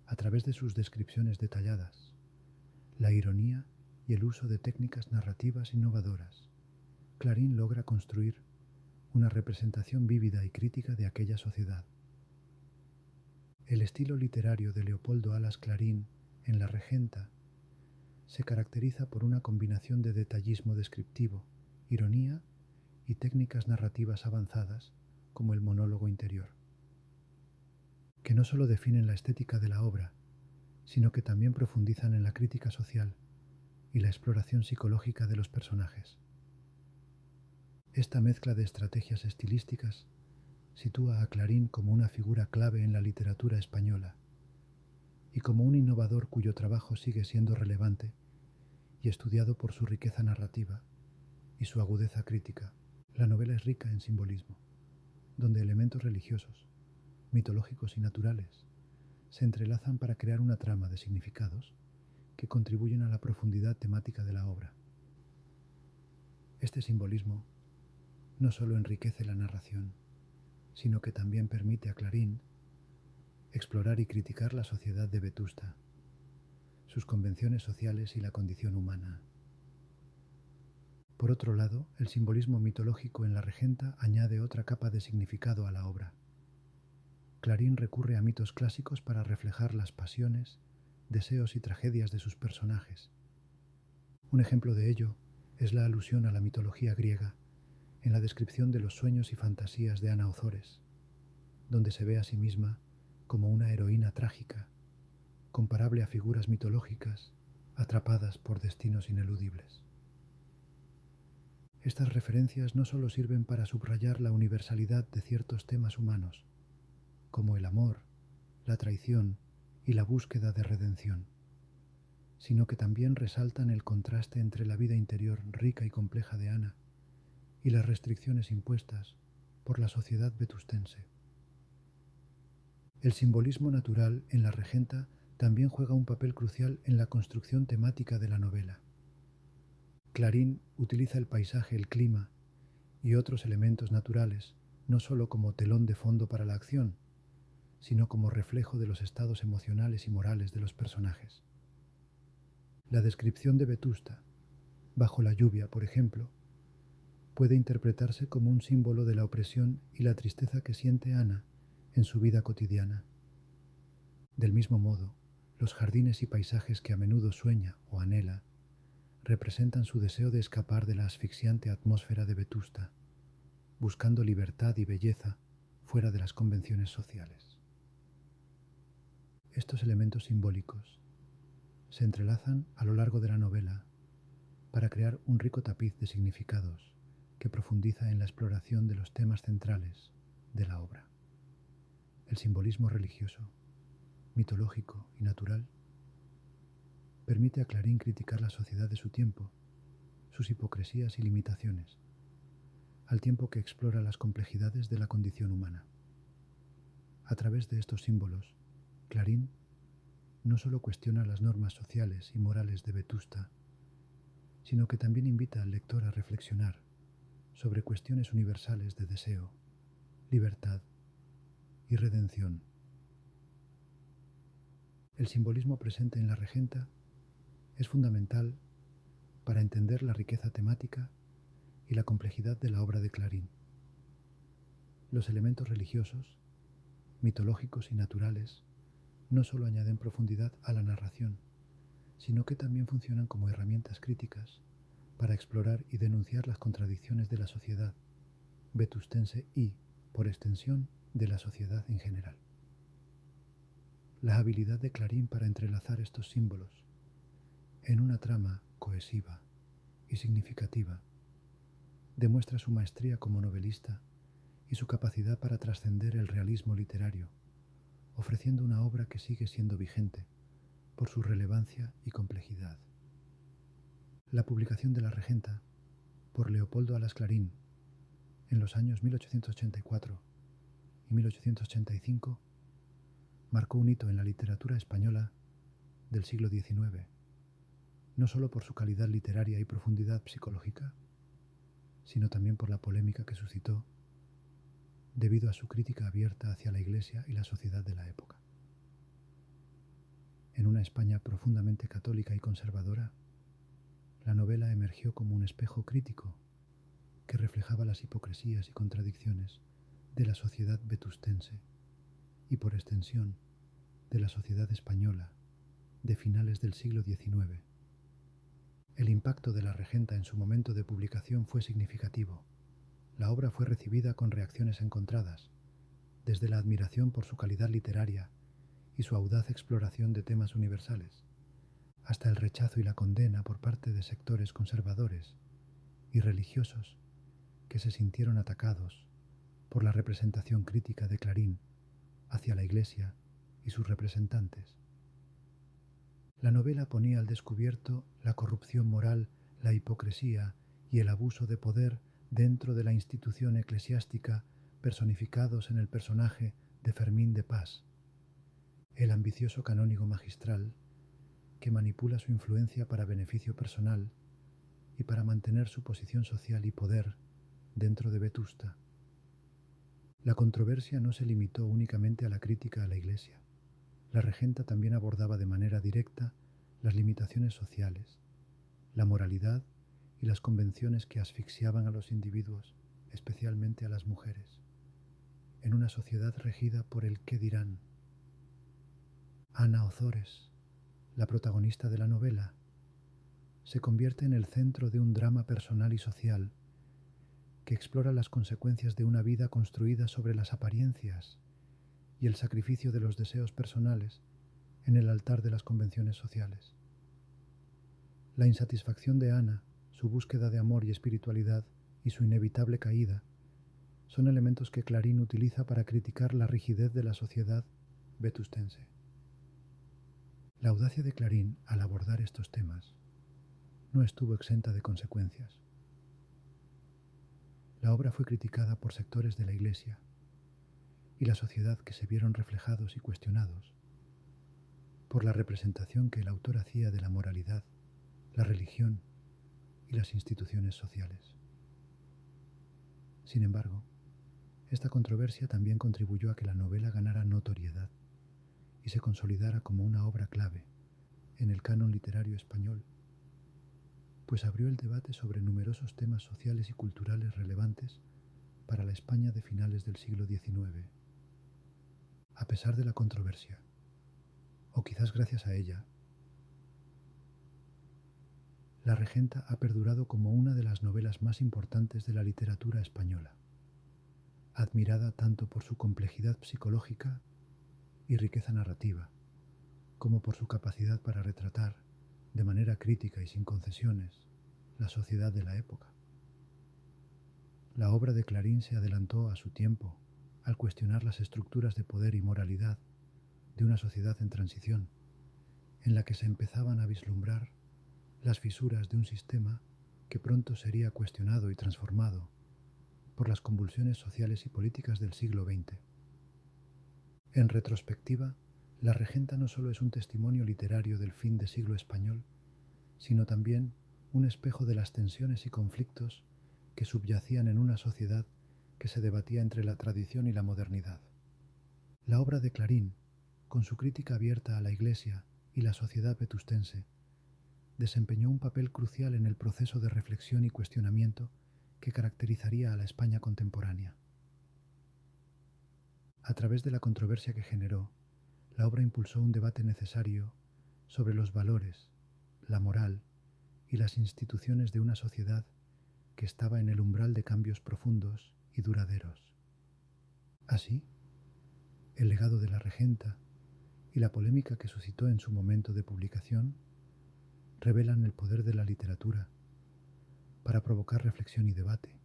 Speaker 1: A través de sus descripciones detalladas, la ironía y el uso de técnicas narrativas innovadoras, Clarín logra construir una representación vívida y crítica de aquella sociedad. El estilo literario de Leopoldo Alas Clarín en La Regenta se caracteriza por una combinación de detallismo descriptivo, ironía y técnicas narrativas avanzadas como el monólogo interior, que no solo definen la estética de la obra, sino que también profundizan en la crítica social y la exploración psicológica de los personajes. Esta mezcla de estrategias estilísticas sitúa a Clarín como una figura clave en la literatura española y como un innovador cuyo trabajo sigue siendo relevante y estudiado por su riqueza narrativa y su agudeza crítica. La novela es rica en simbolismo, donde elementos religiosos, mitológicos y naturales se entrelazan para crear una trama de significados que contribuyen a la profundidad temática de la obra. Este simbolismo no solo enriquece la narración, sino que también permite a Clarín explorar y criticar la sociedad de Vetusta, sus convenciones sociales y la condición humana. Por otro lado, el simbolismo mitológico en La Regenta añade otra capa de significado a la obra. Clarín recurre a mitos clásicos para reflejar las pasiones, deseos y tragedias de sus personajes. Un ejemplo de ello es la alusión a la mitología griega en la descripción de los sueños y fantasías de Ana Ozores, donde se ve a sí misma como una heroína trágica, comparable a figuras mitológicas atrapadas por destinos ineludibles. Estas referencias no solo sirven para subrayar la universalidad de ciertos temas humanos, como el amor, la traición y la búsqueda de redención, sino que también resaltan el contraste entre la vida interior rica y compleja de Ana y las restricciones impuestas por la sociedad vetustense. El simbolismo natural en la regenta también juega un papel crucial en la construcción temática de la novela. Clarín utiliza el paisaje, el clima y otros elementos naturales no solo como telón de fondo para la acción, sino como reflejo de los estados emocionales y morales de los personajes. La descripción de Vetusta, bajo la lluvia, por ejemplo, puede interpretarse como un símbolo de la opresión y la tristeza que siente Ana en su vida cotidiana. Del mismo modo, los jardines y paisajes que a menudo sueña o anhela representan su deseo de escapar de la asfixiante atmósfera de Vetusta, buscando libertad y belleza fuera de las convenciones sociales. Estos elementos simbólicos se entrelazan a lo largo de la novela para crear un rico tapiz de significados que profundiza en la exploración de los temas centrales de la obra. El simbolismo religioso, mitológico y natural permite a Clarín criticar la sociedad de su tiempo, sus hipocresías y limitaciones, al tiempo que explora las complejidades de la condición humana. A través de estos símbolos, Clarín no solo cuestiona las normas sociales y morales de Vetusta, sino que también invita al lector a reflexionar sobre cuestiones universales de deseo, libertad y redención. El simbolismo presente en la regenta es fundamental para entender la riqueza temática y la complejidad de la obra de Clarín. Los elementos religiosos, mitológicos y naturales no solo añaden profundidad a la narración, sino que también funcionan como herramientas críticas para explorar y denunciar las contradicciones de la sociedad vetustense y, por extensión, de la sociedad en general. La habilidad de Clarín para entrelazar estos símbolos en una trama cohesiva y significativa demuestra su maestría como novelista y su capacidad para trascender el realismo literario, ofreciendo una obra que sigue siendo vigente por su relevancia y complejidad. La publicación de La Regenta por Leopoldo Alas Clarín en los años 1884 y 1885 marcó un hito en la literatura española del siglo XIX, no solo por su calidad literaria y profundidad psicológica, sino también por la polémica que suscitó debido a su crítica abierta hacia la Iglesia y la sociedad de la época. En una España profundamente católica y conservadora, la novela emergió como un espejo crítico que reflejaba las hipocresías y contradicciones de la sociedad vetustense y, por extensión, de la sociedad española de finales del siglo XIX. El impacto de La Regenta en su momento de publicación fue significativo. La obra fue recibida con reacciones encontradas, desde la admiración por su calidad literaria y su audaz exploración de temas universales, hasta el rechazo y la condena por parte de sectores conservadores y religiosos que se sintieron atacados por la representación crítica de Clarín hacia la Iglesia y sus representantes. La novela ponía al descubierto la corrupción moral, la hipocresía y el abuso de poder dentro de la institución eclesiástica personificados en el personaje de Fermín de Pas, el ambicioso canónigo magistral que manipula su influencia para beneficio personal y para mantener su posición social y poder dentro de Vetusta. La controversia no se limitó únicamente a la crítica a la Iglesia. La regenta también abordaba de manera directa las limitaciones sociales, la moralidad y las convenciones que asfixiaban a los individuos, especialmente a las mujeres. en una sociedad regida por el qué dirán. Ana Ozores, la protagonista de la novela, se convierte en el centro de un drama personal y social que explora las consecuencias de una vida construida sobre las apariencias y el sacrificio de los deseos personales en el altar de las convenciones sociales. La insatisfacción de Ana, su búsqueda de amor y espiritualidad y su inevitable caída son elementos que Clarín utiliza para criticar la rigidez de la sociedad vetustense. La audacia de Clarín al abordar estos temas no estuvo exenta de consecuencias. La obra fue criticada por sectores de la Iglesia y la sociedad que se vieron reflejados y cuestionados por la representación que el autor hacía de la moralidad, la religión y las instituciones sociales. Sin embargo, esta controversia también contribuyó a que la novela ganara notoriedad y se consolidara como una obra clave en el canon literario español, pues abrió el debate sobre numerosos temas sociales y culturales relevantes para la España de finales del siglo XIX. A pesar de la controversia, o quizás gracias a ella, La Regenta ha perdurado como una de las novelas más importantes de la literatura española, admirada tanto por su complejidad psicológica y riqueza narrativa, como por su capacidad para retratar, de manera crítica y sin concesiones, la sociedad de la época. La obra de Clarín se adelantó a su tiempo al cuestionar las estructuras de poder y moralidad de una sociedad en transición, en la que se empezaban a vislumbrar las fisuras de un sistema que pronto sería cuestionado y transformado por las convulsiones sociales y políticas del siglo XX. En retrospectiva, La Regenta no solo es un testimonio literario del fin de siglo español, sino también un espejo de las tensiones y conflictos que subyacían en una sociedad que se debatía entre la tradición y la modernidad. La obra de Clarín, con su crítica abierta a la Iglesia y la sociedad vetustense, desempeñó un papel crucial en el proceso de reflexión y cuestionamiento que caracterizaría a la España contemporánea. A través de la controversia que generó, la obra impulsó un debate necesario sobre los valores, la moral y las instituciones de una sociedad que estaba en el umbral de cambios profundos y duraderos. Así, el legado de La Regenta y la polémica que suscitó en su momento de publicación revelan el poder de la literatura para provocar reflexión y debate,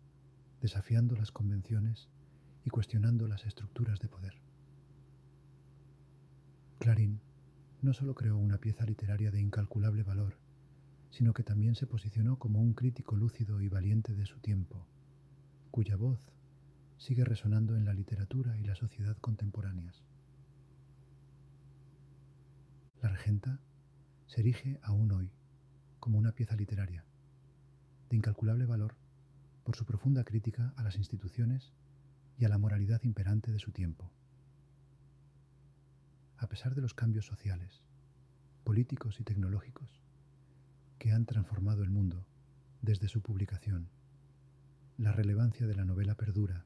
Speaker 1: desafiando las convenciones y cuestionando las estructuras de poder. Clarín no solo creó una pieza literaria de incalculable valor, sino que también se posicionó como un crítico lúcido y valiente de su tiempo, cuya voz sigue resonando en la literatura y la sociedad contemporáneas. La Regenta se erige aún hoy como una pieza literaria de incalculable valor por su profunda crítica a las instituciones y a la moralidad imperante de su tiempo. A pesar de los cambios sociales, políticos y tecnológicos que han transformado el mundo desde su publicación, la relevancia de la novela perdura,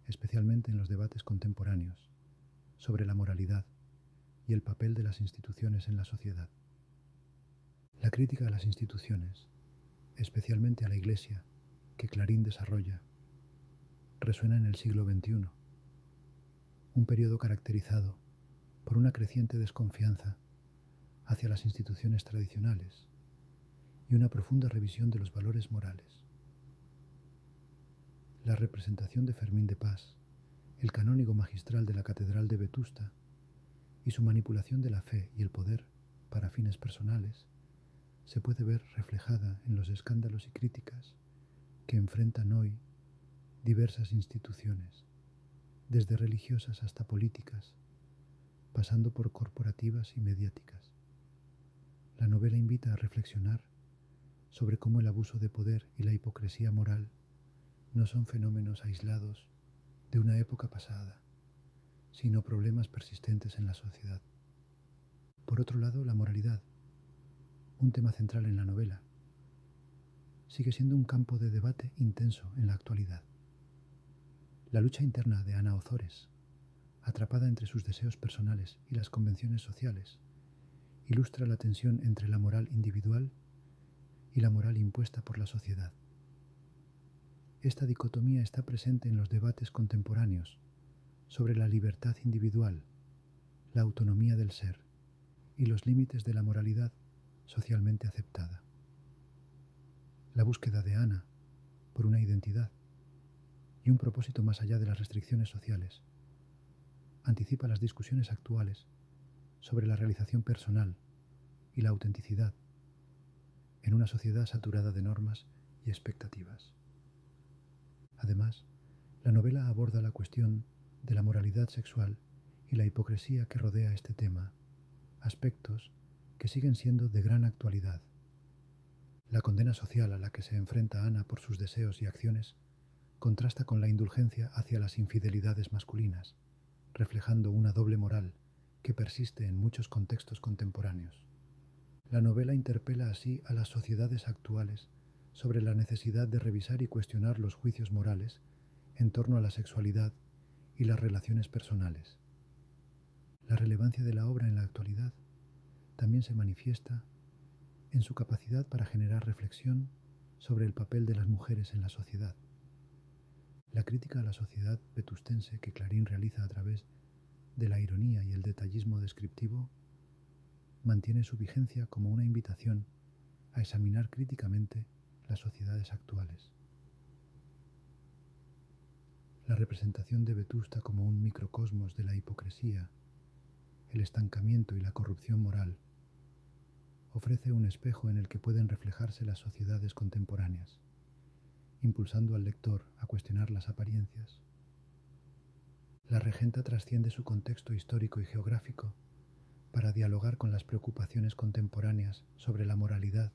Speaker 1: especialmente en los debates contemporáneos sobre la moralidad y el papel de las instituciones en la sociedad. La crítica a las instituciones, especialmente a la Iglesia, que Clarín desarrolla, resuena en el siglo XXI, un periodo caracterizado por una creciente desconfianza hacia las instituciones tradicionales y una profunda revisión de los valores morales. La representación de Fermín de Pas, el canónigo magistral de la Catedral de Vetusta, y su manipulación de la fe y el poder para fines personales, se puede ver reflejada en los escándalos y críticas que enfrentan hoy diversas instituciones, desde religiosas hasta políticas, pasando por corporativas y mediáticas. La novela invita a reflexionar sobre cómo el abuso de poder y la hipocresía moral no son fenómenos aislados de una época pasada, sino problemas persistentes en la sociedad. Por otro lado, la moralidad, un tema central en la novela, sigue siendo un campo de debate intenso en la actualidad. La lucha interna de Ana Ozores, atrapada entre sus deseos personales y las convenciones sociales, ilustra la tensión entre la moral individual y la moral impuesta por la sociedad. Esta dicotomía está presente en los debates contemporáneos sobre la libertad individual, la autonomía del ser y los límites de la moralidad socialmente aceptada. La búsqueda de Ana por una identidad y un propósito más allá de las restricciones sociales anticipa las discusiones actuales sobre la realización personal y la autenticidad en una sociedad saturada de normas y expectativas. Además, la novela aborda la cuestión de la moralidad sexual y la hipocresía que rodea este tema, aspectos que siguen siendo de gran actualidad. La condena social a la que se enfrenta Ana por sus deseos y acciones contrasta con la indulgencia hacia las infidelidades masculinas, reflejando una doble moral que persiste en muchos contextos contemporáneos. La novela interpela así a las sociedades actuales sobre la necesidad de revisar y cuestionar los juicios morales en torno a la sexualidad y las relaciones personales. La relevancia de la obra en la actualidad también se manifiesta en su capacidad para generar reflexión sobre el papel de las mujeres en la sociedad. La crítica a la sociedad vetustense que Clarín realiza a través de la ironía y el detallismo descriptivo mantiene su vigencia como una invitación a examinar críticamente las sociedades actuales. La representación de Vetusta como un microcosmos de la hipocresía, el estancamiento y la corrupción moral ofrece un espejo en el que pueden reflejarse las sociedades contemporáneas, impulsando al lector a cuestionar las apariencias. La regenta trasciende su contexto histórico y geográfico para dialogar con las preocupaciones contemporáneas sobre la moralidad,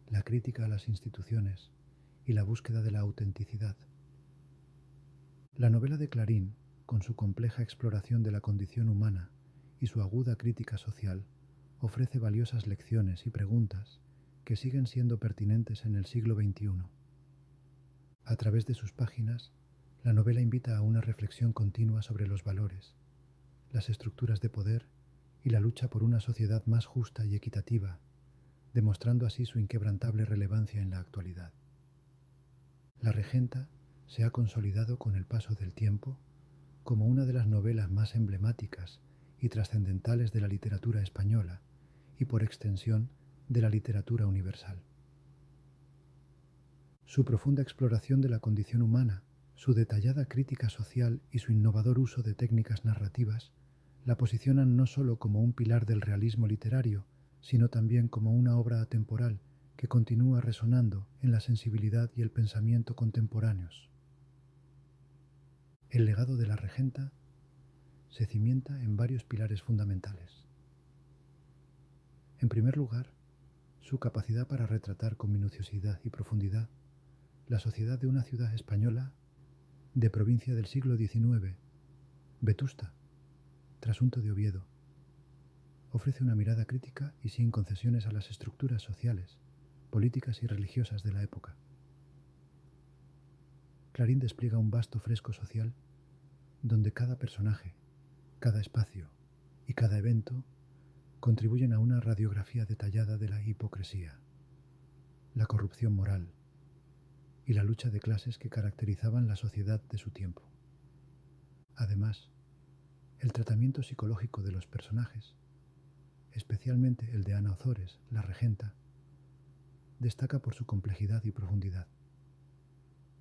Speaker 1: la crítica a las instituciones y la búsqueda de la autenticidad. La novela de Clarín, con su compleja exploración de la condición humana y su aguda crítica social, ofrece valiosas lecciones y preguntas que siguen siendo pertinentes en el siglo XXI. A través de sus páginas, la novela invita a una reflexión continua sobre los valores, las estructuras de poder y la lucha por una sociedad más justa y equitativa, demostrando así su inquebrantable relevancia en la actualidad. La Regenta se ha consolidado con el paso del tiempo como una de las novelas más emblemáticas y trascendentales de la literatura española y, por extensión, de la literatura universal. Su profunda exploración de la condición humana, su detallada crítica social y su innovador uso de técnicas narrativas la posicionan no solo como un pilar del realismo literario, sino también como una obra atemporal que continúa resonando en la sensibilidad y el pensamiento contemporáneos. El legado de la Regenta se cimienta en varios pilares fundamentales. En primer lugar, su capacidad para retratar con minuciosidad y profundidad la sociedad de una ciudad española de provincia del siglo XIX, Vetusta, trasunto de Oviedo. Ofrece una mirada crítica y sin concesiones a las estructuras sociales, políticas y religiosas de la época. Clarín despliega un vasto fresco social donde cada personaje, cada espacio y cada evento contribuyen a una radiografía detallada de la hipocresía, la corrupción moral y la lucha de clases que caracterizaban la sociedad de su tiempo. Además, el tratamiento psicológico de los personajes, especialmente el de Ana Ozores, la regenta, destaca por su complejidad y profundidad.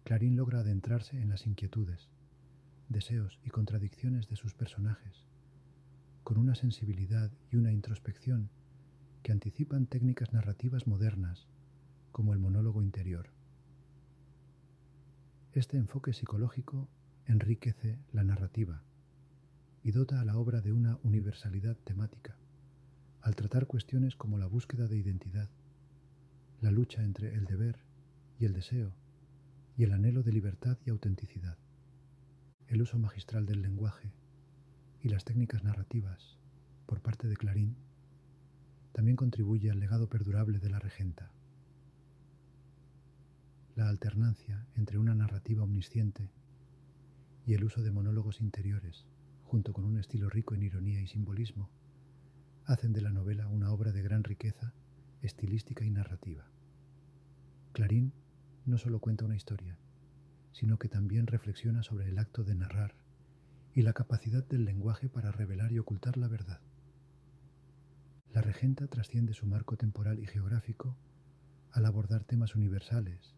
Speaker 1: Clarín logra adentrarse en las inquietudes, deseos y contradicciones de sus personajes, con una sensibilidad y una introspección que anticipan técnicas narrativas modernas, como el monólogo interior. Este enfoque psicológico enriquece la narrativa y dota a la obra de una universalidad temática, al tratar cuestiones como la búsqueda de identidad, la lucha entre el deber y el deseo, y el anhelo de libertad y autenticidad. El uso magistral del lenguaje y las técnicas narrativas por parte de Clarín también contribuye al legado perdurable de la Regenta. La alternancia entre una narrativa omnisciente y el uso de monólogos interiores, junto con un estilo rico en ironía y simbolismo, hacen de la novela una obra de gran riqueza estilística y narrativa. Clarín no solo cuenta una historia, sino que también reflexiona sobre el acto de narrar y la capacidad del lenguaje para revelar y ocultar la verdad. La regenta trasciende su marco temporal y geográfico al abordar temas universales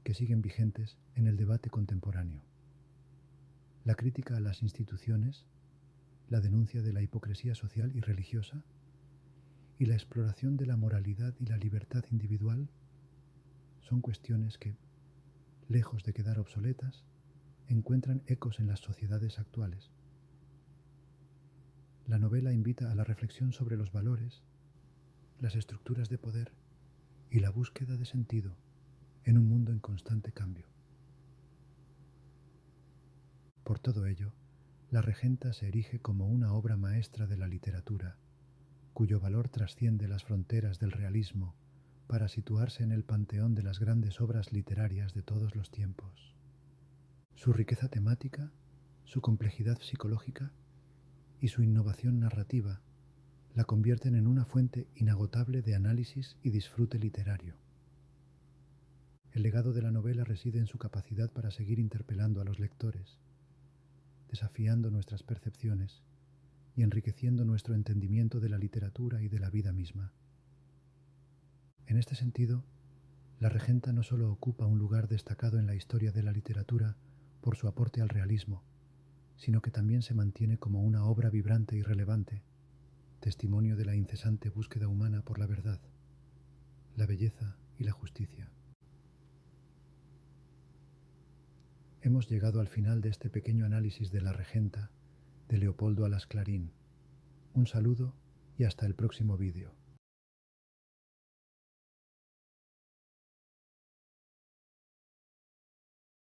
Speaker 1: que siguen vigentes en el debate contemporáneo. La crítica a las instituciones, la denuncia de la hipocresía social y religiosa y la exploración de la moralidad y la libertad individual son cuestiones que, lejos de quedar obsoletas, encuentran ecos en las sociedades actuales. La novela invita a la reflexión sobre los valores, las estructuras de poder y la búsqueda de sentido en un mundo en constante cambio. Por todo ello, La regenta se erige como una obra maestra de la literatura, cuyo valor trasciende las fronteras del realismo para situarse en el panteón de las grandes obras literarias de todos los tiempos. Su riqueza temática, su complejidad psicológica y su innovación narrativa la convierten en una fuente inagotable de análisis y disfrute literario. El legado de la novela reside en su capacidad para seguir interpelando a los lectores, desafiando nuestras percepciones y enriqueciendo nuestro entendimiento de la literatura y de la vida misma. En este sentido, La regenta no solo ocupa un lugar destacado en la historia de la literatura por su aporte al realismo, sino que también se mantiene como una obra vibrante y relevante, testimonio de la incesante búsqueda humana por la verdad, la belleza y la justicia. Hemos llegado al final de este pequeño análisis de La regenta de Leopoldo Alas Clarín. Un saludo y hasta el próximo vídeo.